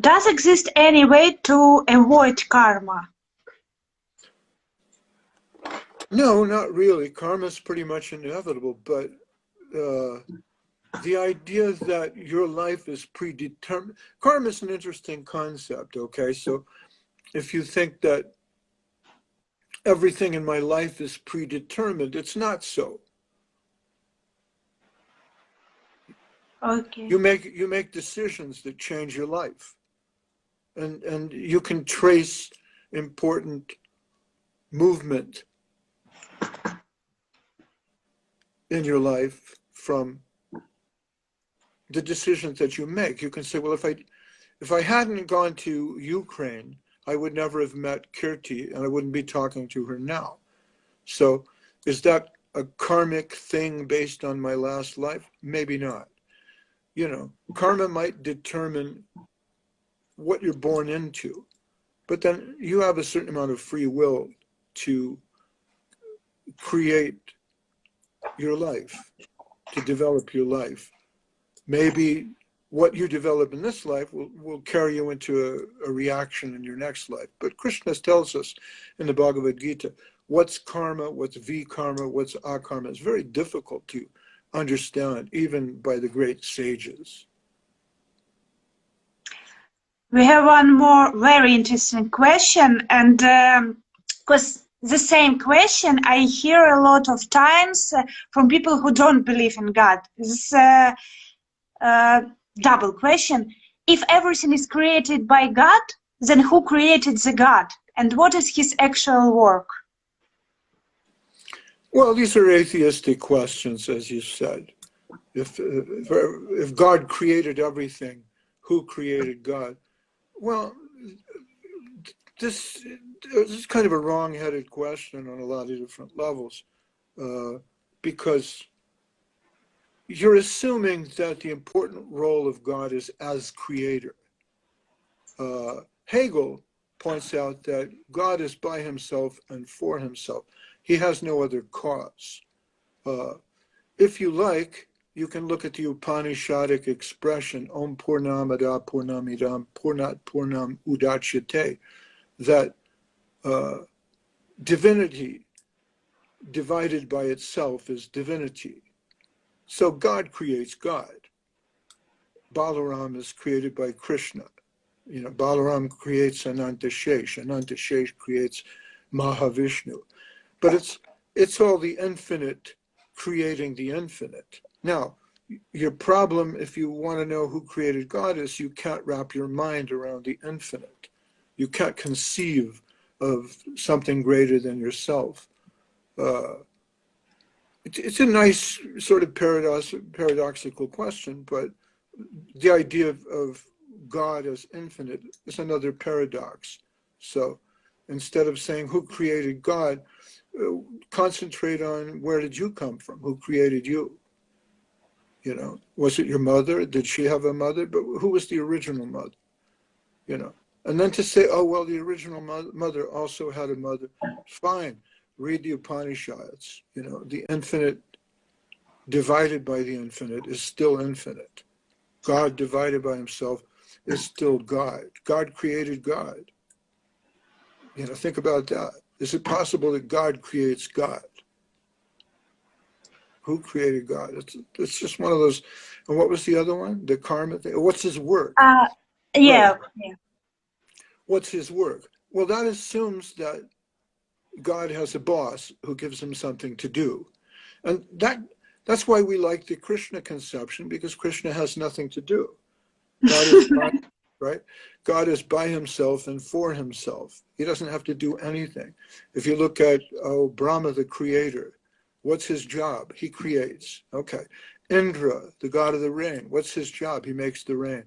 does exist any way to avoid karma? No, not really. Karma is pretty much inevitable, but the idea that your life is predetermined, karma is an interesting concept, okay? So if you think that everything in my life is predetermined, it's not so. Okay. You make decisions that change your life. And you can trace important movement in your life from the decisions that you make. You can say, well, if I hadn't gone to Ukraine, I would never have met Kirti and I wouldn't be talking to her now. So is that a karmic thing based on my last life? Maybe not. You know, karma might determine what you're born into, but then you have a certain amount of free will to create your life, to develop your life. Maybe what you develop in this life will carry you into a reaction in your next life. But Krishna tells us in the Bhagavad Gita, what's karma, what's vikarma, what's akarma. It's very difficult to understand, even by the great sages. We have one more very interesting question, and because the same question I hear a lot of times from people who don't believe in God. This double question. If everything is created by God, then who created the God? And what is his actual work? Well, these are atheistic questions, as you said. If God created everything, who created God? Well, this it's kind of a wrong-headed question on a lot of different levels, because you're assuming that the important role of God is as creator. Hegel points out that God is by himself and for himself. He has no other cause. If you like, you can look at the Upanishadic expression, Om Purnamada Purnamidam Purnat Purnam Udachyate, that divinity divided by itself is divinity. So God creates God. Balaram is created by Krishna. You know, Balaram creates Anantashesh. Anantashesh creates Mahavishnu. But it's all the infinite creating the infinite. Now, your problem, if you want to know who created God, is you can't wrap your mind around the infinite. You can't conceive of something greater than yourself. It's a nice sort of paradoxical question, but the idea of God as infinite is another paradox. So instead of saying who created God, concentrate on where did you come from? Who created you? You know, was it your mother? Did she have a mother? But who was the original mother? You know, and then to say, oh, well, the original mother also had a mother. Fine, read the Upanishads. You know, the infinite divided by the infinite is still infinite. God divided by himself is still God. God created God. You know, think about that. Is it possible that God creates God? Who created God? It's just one of those. And what was the other one? The karma thing. What's his work? Yeah, Right. yeah. What's his work? Well, that assumes that God has a boss who gives him something to do. And that's why we like the Krishna conception, because Krishna has nothing to do. God is by, right? God is by himself and for himself. He doesn't have to do anything. If you look at Brahma, the creator, what's his job? He creates. Okay. Indra, the god of the rain, what's his job? He makes the rain.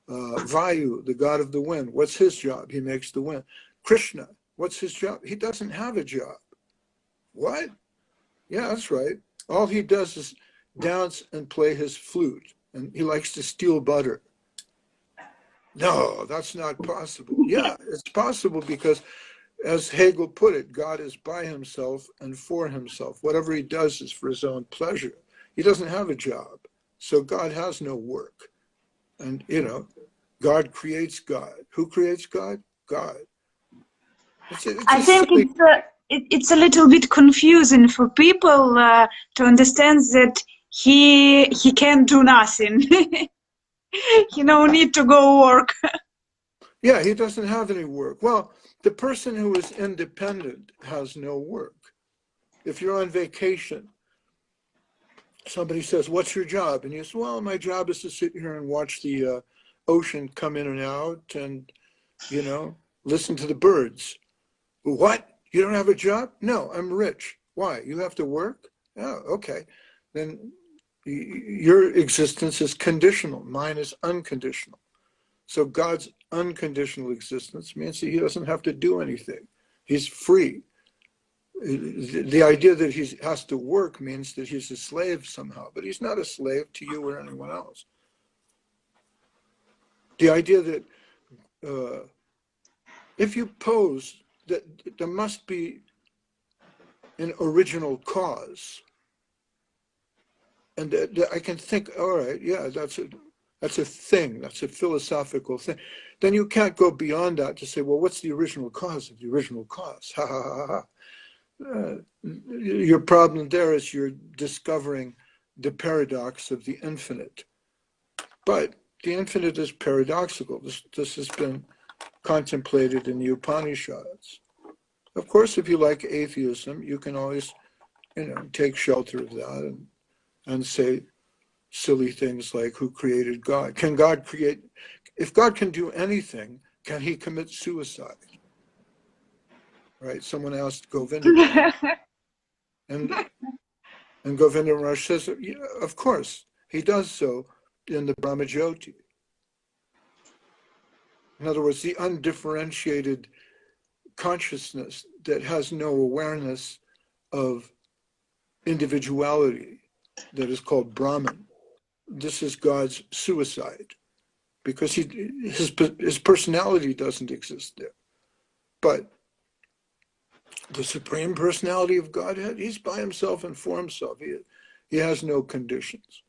Vayu, the god of the wind, what's his job? He makes the wind. Krishna, what's his job? He doesn't have a job. What? Yeah, that's right. All he does is dance and play his flute, and he likes to steal butter. No, that's not possible. Yeah, it's possible because, as Hegel put it, God is by himself and for himself. Whatever he does is for his own pleasure. He doesn't have a job, so God has no work. And, you know, God creates God. Who creates God? God. I think it's a little bit confusing for people to understand that he can do nothing. He no need to go work. Yeah, he doesn't have any work. Well, the person who is independent has no work. If you're on vacation, somebody says, what's your job? And you say, well, my job is to sit here and watch the ocean come in and out and, you know, listen to the birds. What? You don't have a job? No, I'm rich. Why? You have to work? Oh, okay. Then your existence is conditional. Mine is unconditional. So God's unconditional existence means that he doesn't have to do anything. He's free. The idea that he has to work means that he's a slave somehow, but he's not a slave to you or anyone else. The idea that if you pose that there must be an original cause, and that I can think, all right, yeah, that's a thing, that's a philosophical thing. Then you can't go beyond that to say, well, what's the original cause of the original cause? Ha ha ha ha. Your problem there is you're discovering the paradox of the infinite. But the infinite is paradoxical. This has been contemplated in the Upanishads. Of course, if you like atheism, you can always, you know, take shelter of that and say silly things like, who created God? Can God create? If God can do anything, can he commit suicide? Right? Someone asked Govinda Maharaj. And Govinda Maharaj says, yeah, of course, he does so in the Brahmajyoti. In other words, the undifferentiated consciousness that has no awareness of individuality, that is called Brahman. This is God's suicide, because his personality doesn't exist there. But the Supreme Personality of Godhead, he's by himself and for himself. He has no conditions.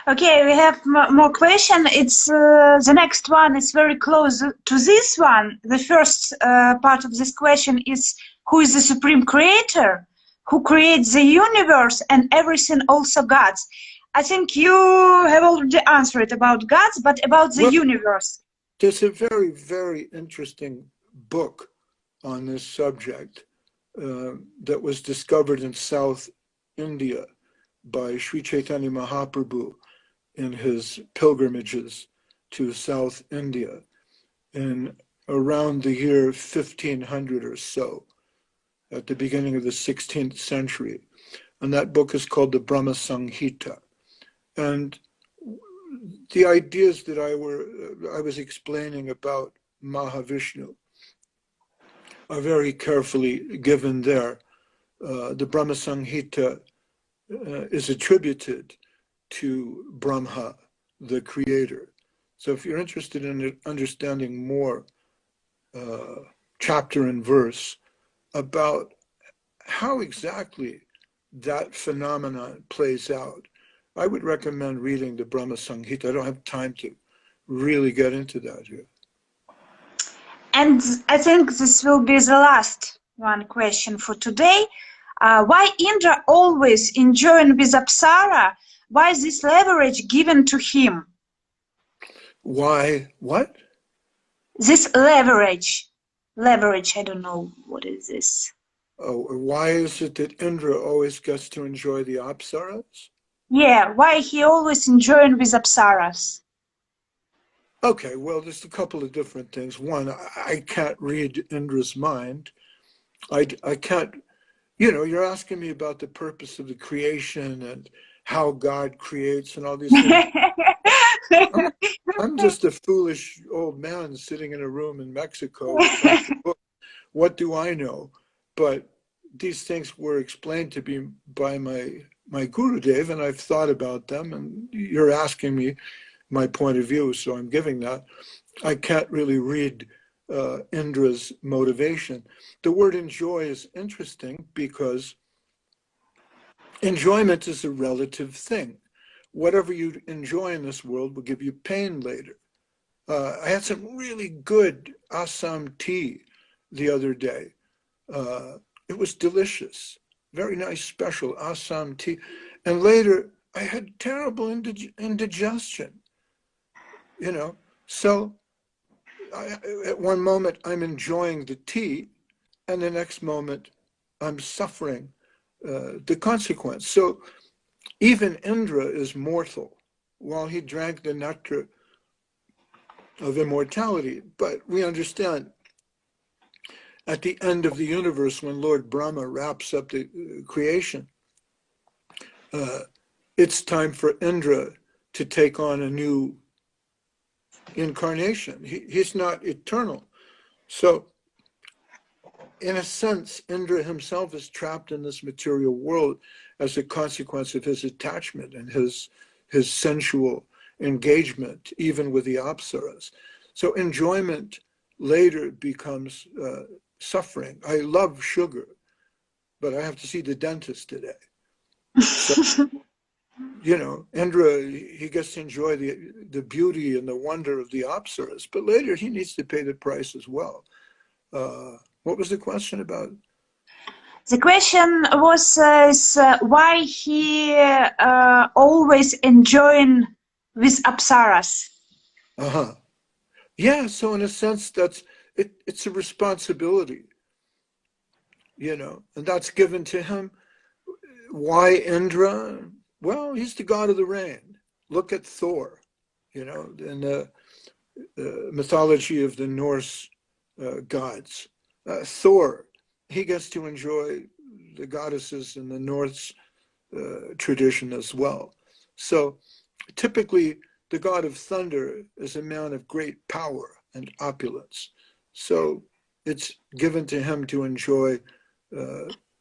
Okay, we have more question. It's the next one is very close to this one. The first part of this question is, who is the Supreme Creator? Who creates the universe and everything, also gods? I think you have already answered about gods, but about the universe. There's a very, very interesting book on this subject that was discovered in South India by Sri Chaitanya Mahaprabhu in his pilgrimages to South India in around the year 1500 or so, at the beginning of the 16th century. And that book is called the Brahma Samhita. And the ideas that I was explaining about Mahavishnu are very carefully given there. The Brahma Samhita is attributed to Brahma, the creator. So if you're interested in understanding more chapter and verse about how exactly that phenomenon plays out, I would recommend reading the Brahma Samhita. I don't have time to really get into that here. And I think this will be the last one question for today. Why Indra always enjoying with Apsara? Why this leverage given to him? Why what? This leverage, I don't know what is this. Oh, why is it that Indra always gets to enjoy the Apsaras? Yeah, why he always enjoying with Apsaras? Okay, well, there's a couple of different things. One, I can't read Indra's mind. I can't, you're asking me about the purpose of the creation and how God creates and all these things. I'm just a foolish old man sitting in a room in Mexico with a book. What do I know? But these things were explained to me by my Gurudev, and I've thought about them, and you're asking me my point of view, so I'm giving that. I can't really read Indra's motivation. The word enjoy is interesting because enjoyment is a relative thing. Whatever you enjoy in this world will give you pain later. I had some really good Assam tea the other day. It was delicious, very nice special Assam tea. And later I had terrible indigestion, So at one moment I'm enjoying the tea, and the next moment I'm suffering the consequence. So even Indra is mortal while he drank the nectar of immortality. But we understand at the end of the universe, when Lord Brahma wraps up the creation, it's time for Indra to take on a new incarnation. He's not eternal. So in a sense, Indra himself is trapped in this material world as a consequence of his attachment and his sensual engagement, even with the Apsaras. So enjoyment later becomes suffering. I love sugar, but I have to see the dentist today. So, Indra, he gets to enjoy the beauty and the wonder of the Apsaras, but later he needs to pay the price as well. What was the question about? The question was why he always enjoying with Apsaras. Yeah, so in a sense, it's a responsibility, and that's given to him. Why Indra? Well, he's the god of the rain. Look at Thor, in the mythology of the Norse gods. Thor, he gets to enjoy the goddesses in the Norse tradition as well. So typically, the god of thunder is a man of great power. and opulence. So it's given to him to enjoy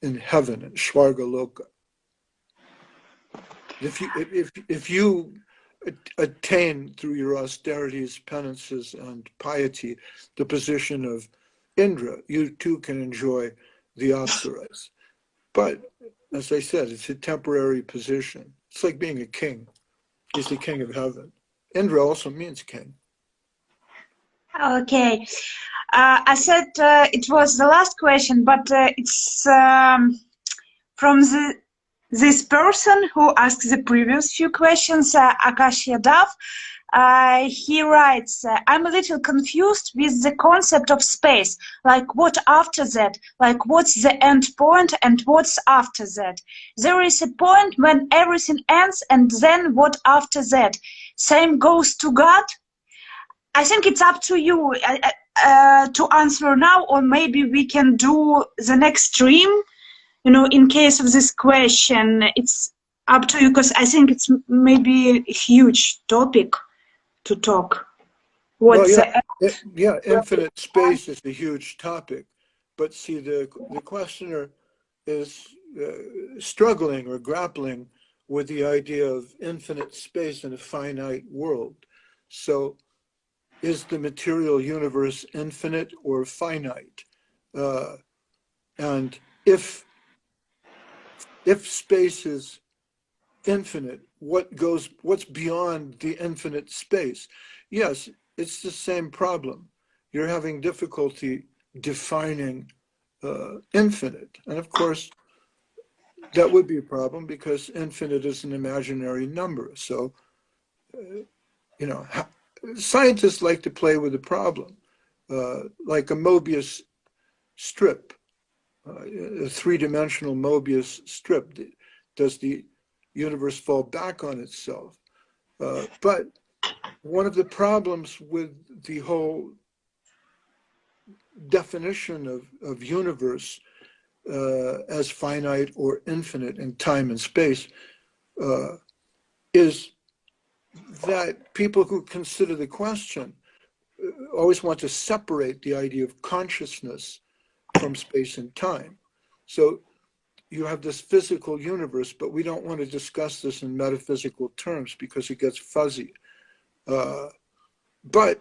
in heaven, in Svargaloka. If you attain through your austerities, penances, and piety the position of Indra, you too can enjoy the Apsaras. But as I said, it's a temporary position. It's like being a king. He's the king of heaven. Indra also means king. Okay. I said it was the last question, but it's from this person who asked the previous few questions, Akashia Duff. He writes, I'm a little confused with the concept of space. Like, what after that? Like, what's the end point and what's after that? There is a point when everything ends, and then what after that? Same goes to God? I think it's up to you to answer now, or maybe we can do the next stream. You know, in case of this question, it's up to you, because I think it's maybe a huge topic to talk. Well, yeah, infinite space is a huge topic, but see, the questioner is struggling or grappling with the idea of infinite space in a finite world. So, is the material universe infinite or finite? And if space is infinite, what's beyond the infinite space? Yes, it's the same problem. You're having difficulty defining infinite. And of course, that would be a problem because infinite is an imaginary number. So, scientists like to play with the problem, like a Mobius strip, a three-dimensional Mobius strip. Does the universe fall back on itself? But one of the problems with the whole definition of universe as finite or infinite in time and space is that people who consider the question always want to separate the idea of consciousness from space and time. So you have this physical universe, but we don't want to discuss this in metaphysical terms because it gets fuzzy. But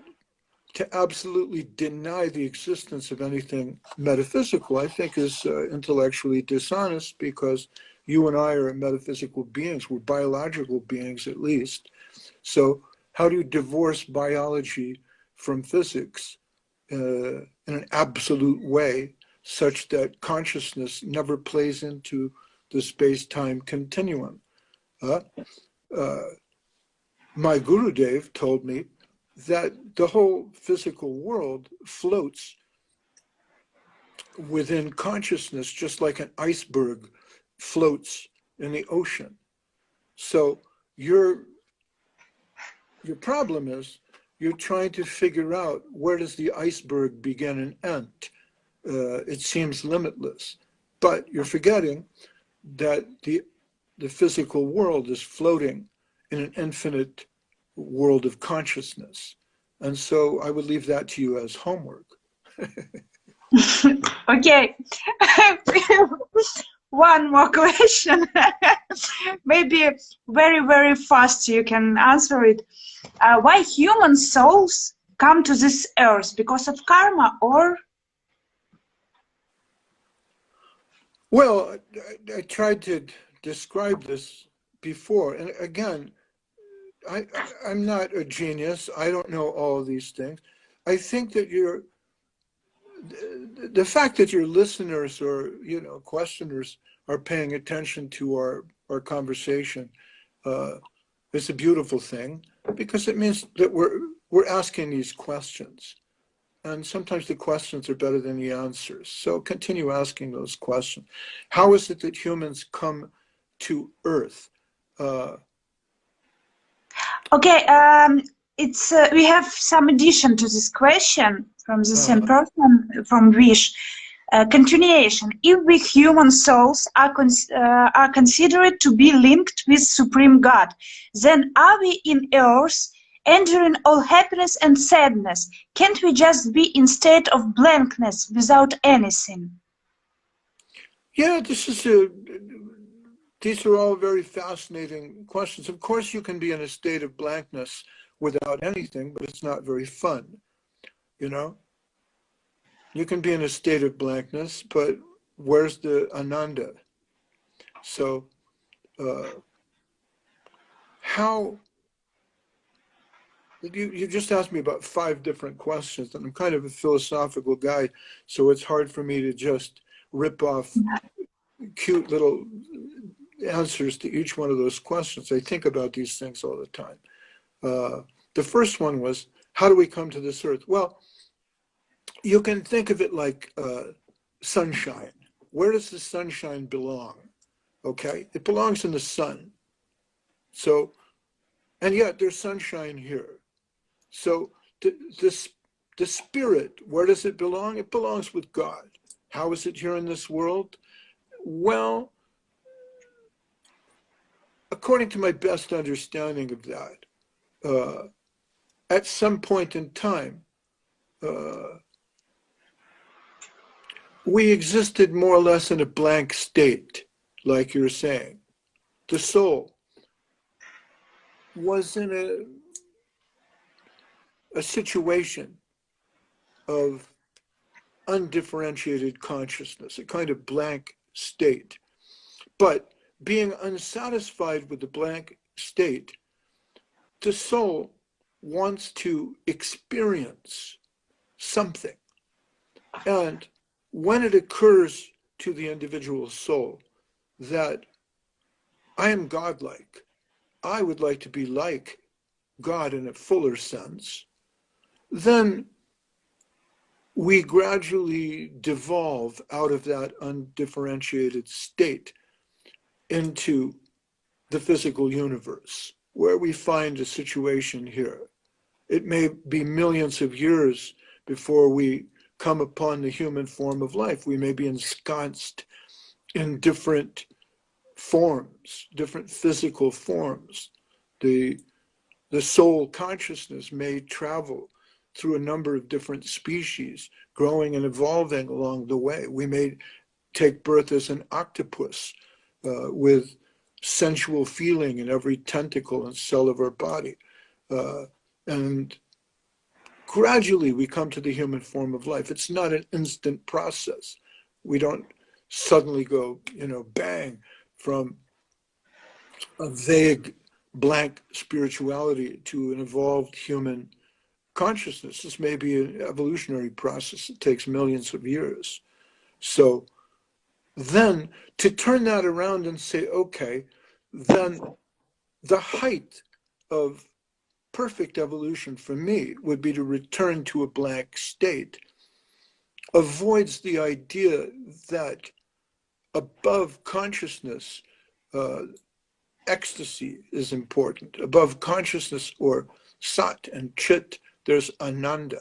to absolutely deny the existence of anything metaphysical, I think is intellectually dishonest, because you and I are metaphysical beings. We're biological beings, at least. So how do you divorce biology from physics in an absolute way, such that consciousness never plays into the space-time continuum? My Gurudev told me that the whole physical world floats within consciousness, just like an iceberg floats in the ocean. So your problem is you're trying to figure out, where does the iceberg begin and end? It seems limitless, but you're forgetting that the physical world is floating in an infinite world of consciousness. And so I would leave that to you as homework. Okay. One more question. Maybe very, very fast you can answer it. Why human souls come to this earth? Because of karma, or? Well, I tried to describe this before. And again, I'm not a genius. I don't know all of these things. I think that the fact that your listeners or questioners are paying attention to our conversation is a beautiful thing, because it means that we're asking these questions, and sometimes the questions are better than the answers. So continue asking those questions. How is it that humans come to Earth? Okay, it's we have some addition to this question from the same person, from Wish. Continuation. If we human souls are considered to be linked with Supreme God, then are we in Earth enduring all happiness and sadness. Can't we just be in state of blankness without anything? Yeah, these are all very fascinating questions. Of course, you can be in a state of blankness without anything, but it's not very fun, you know? You can be in a state of blankness, but where's the ananda? So, how, you just asked me about 5 different questions, and I'm kind of a philosophical guy, so it's hard for me to just rip off cute little answers to each one of those questions. I think about these things all the time. The first one was, how do we come to this earth? Well, you can think of it like sunshine. Where does the sunshine belong? Okay, it belongs in the sun. So, and yet there's sunshine here. So the spirit, where does it belong? It belongs with God. How is it here in this world? Well, according to my best understanding of that, at some point in time, we existed more or less in a blank state, like you're saying. The soul was in a situation of undifferentiated consciousness, a kind of blank state. But being unsatisfied with the blank state, the soul wants to experience something. And when it occurs to the individual soul that I am godlike, I would like to be like God in a fuller sense, then we gradually devolve out of that undifferentiated state into the physical universe, where we find a situation here. It may be millions of years before we come upon the human form of life. We may be ensconced in different forms, different physical forms. The soul consciousness may travel through a number of different species, growing and evolving along the way. We may take birth as an octopus with sensual feeling in every tentacle and cell of our body. And gradually we come to the human form of life. It's not an instant process. We don't suddenly go, bang, from a vague, blank spirituality to an evolved human consciousness. This may be an evolutionary process that takes millions of years. So then to turn that around and say, okay, then the height of perfect evolution for me would be to return to a blank state, avoids the idea that above consciousness, ecstasy is important. Above consciousness, or sat and chit, there's ananda.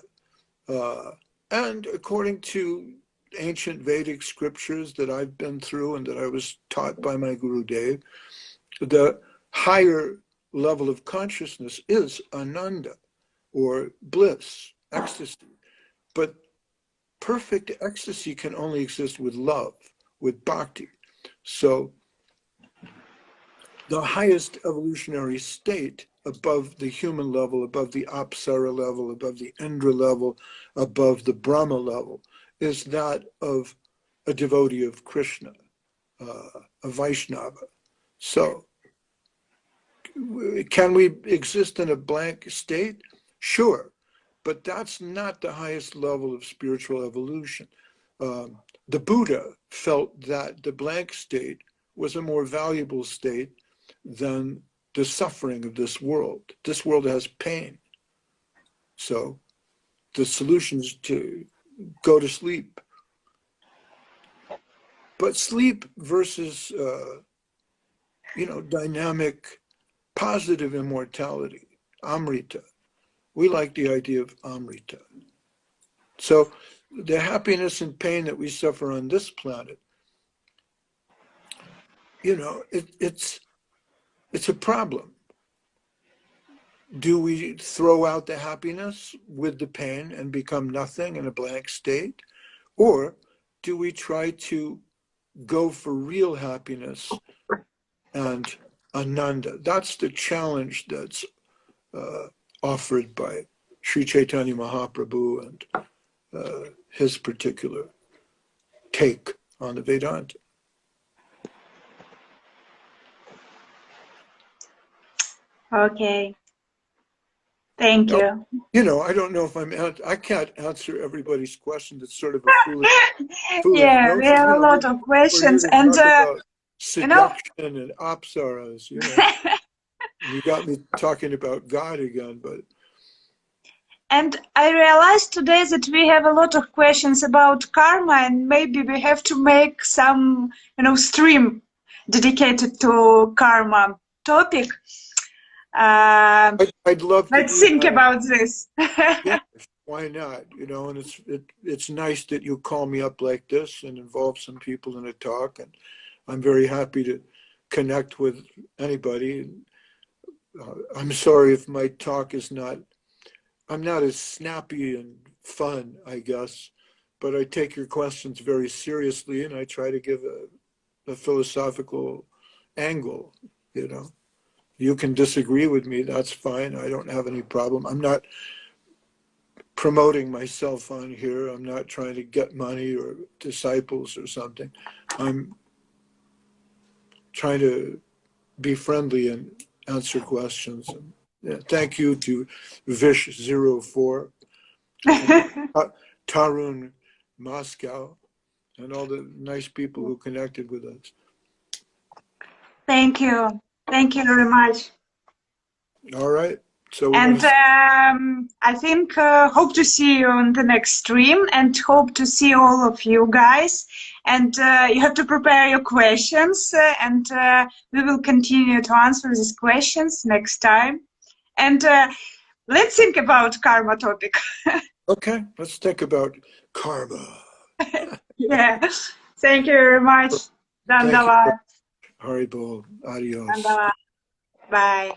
And according to ancient Vedic scriptures that I've been through and that I was taught by my Guru Dev, the higher level of consciousness is ananda, or bliss, ecstasy. But perfect ecstasy can only exist with love, with bhakti. So the highest evolutionary state above the human level, above the Apsara level, above the Indra level, above the Brahma level, is that of a devotee of Krishna, a Vaishnava. So, can we exist in a blank state? Sure, but that's not the highest level of spiritual evolution. The Buddha felt that the blank state was a more valuable state than the suffering of this world. This world has pain. So the solution is to go to sleep. But sleep versus, dynamic, positive immortality, Amrita. We like the idea of Amrita. So the happiness and pain that we suffer on this planet, it's a problem. do we throw out the happiness with the pain and become nothing in a blank state? Or do we try to go for real happiness and ananda? That's the challenge that's offered by Sri Chaitanya Mahaprabhu and his particular take on the Vedanta. Okay. Thank Now, you. you know, I don't know if I can't answer everybody's question. That's sort of a foolish Yeah, we notion. have You a know, lot of we're here questions, to and talk about you know, seduction and apsaras, you know. You got me talking about God again, but and I realized today that we have a lot of questions about karma, and maybe we have to make some, stream dedicated to karma topic. I'd love to Let's do think that. about this. Yeah, why not? You know, and it's nice that you call me up like this and involve some people in a talk, and I'm very happy to connect with anybody. I'm sorry if my talk is not, I'm not as snappy and fun, I guess, but I take your questions very seriously and I try to give a philosophical angle, you know. You can disagree with me, that's fine. I don't have any problem. I'm not promoting myself on here. I'm not trying to get money or disciples or something. I'm trying to be friendly and answer questions. And, yeah, thank you to Vish04 and Tarun Moscow and all the nice people who connected with us. Thank you. Thank you very much. All right. So we're going And to. I think hope to see you on the next stream, and hope to see all of you guys. And you have to prepare your questions, and we will continue to answer these questions next time. And let's think about karma topic. Okay, let's think about karma. Yeah. Thank you very much. Thank you. Dandavad. Haribol. Adios. Dandavad. Bye.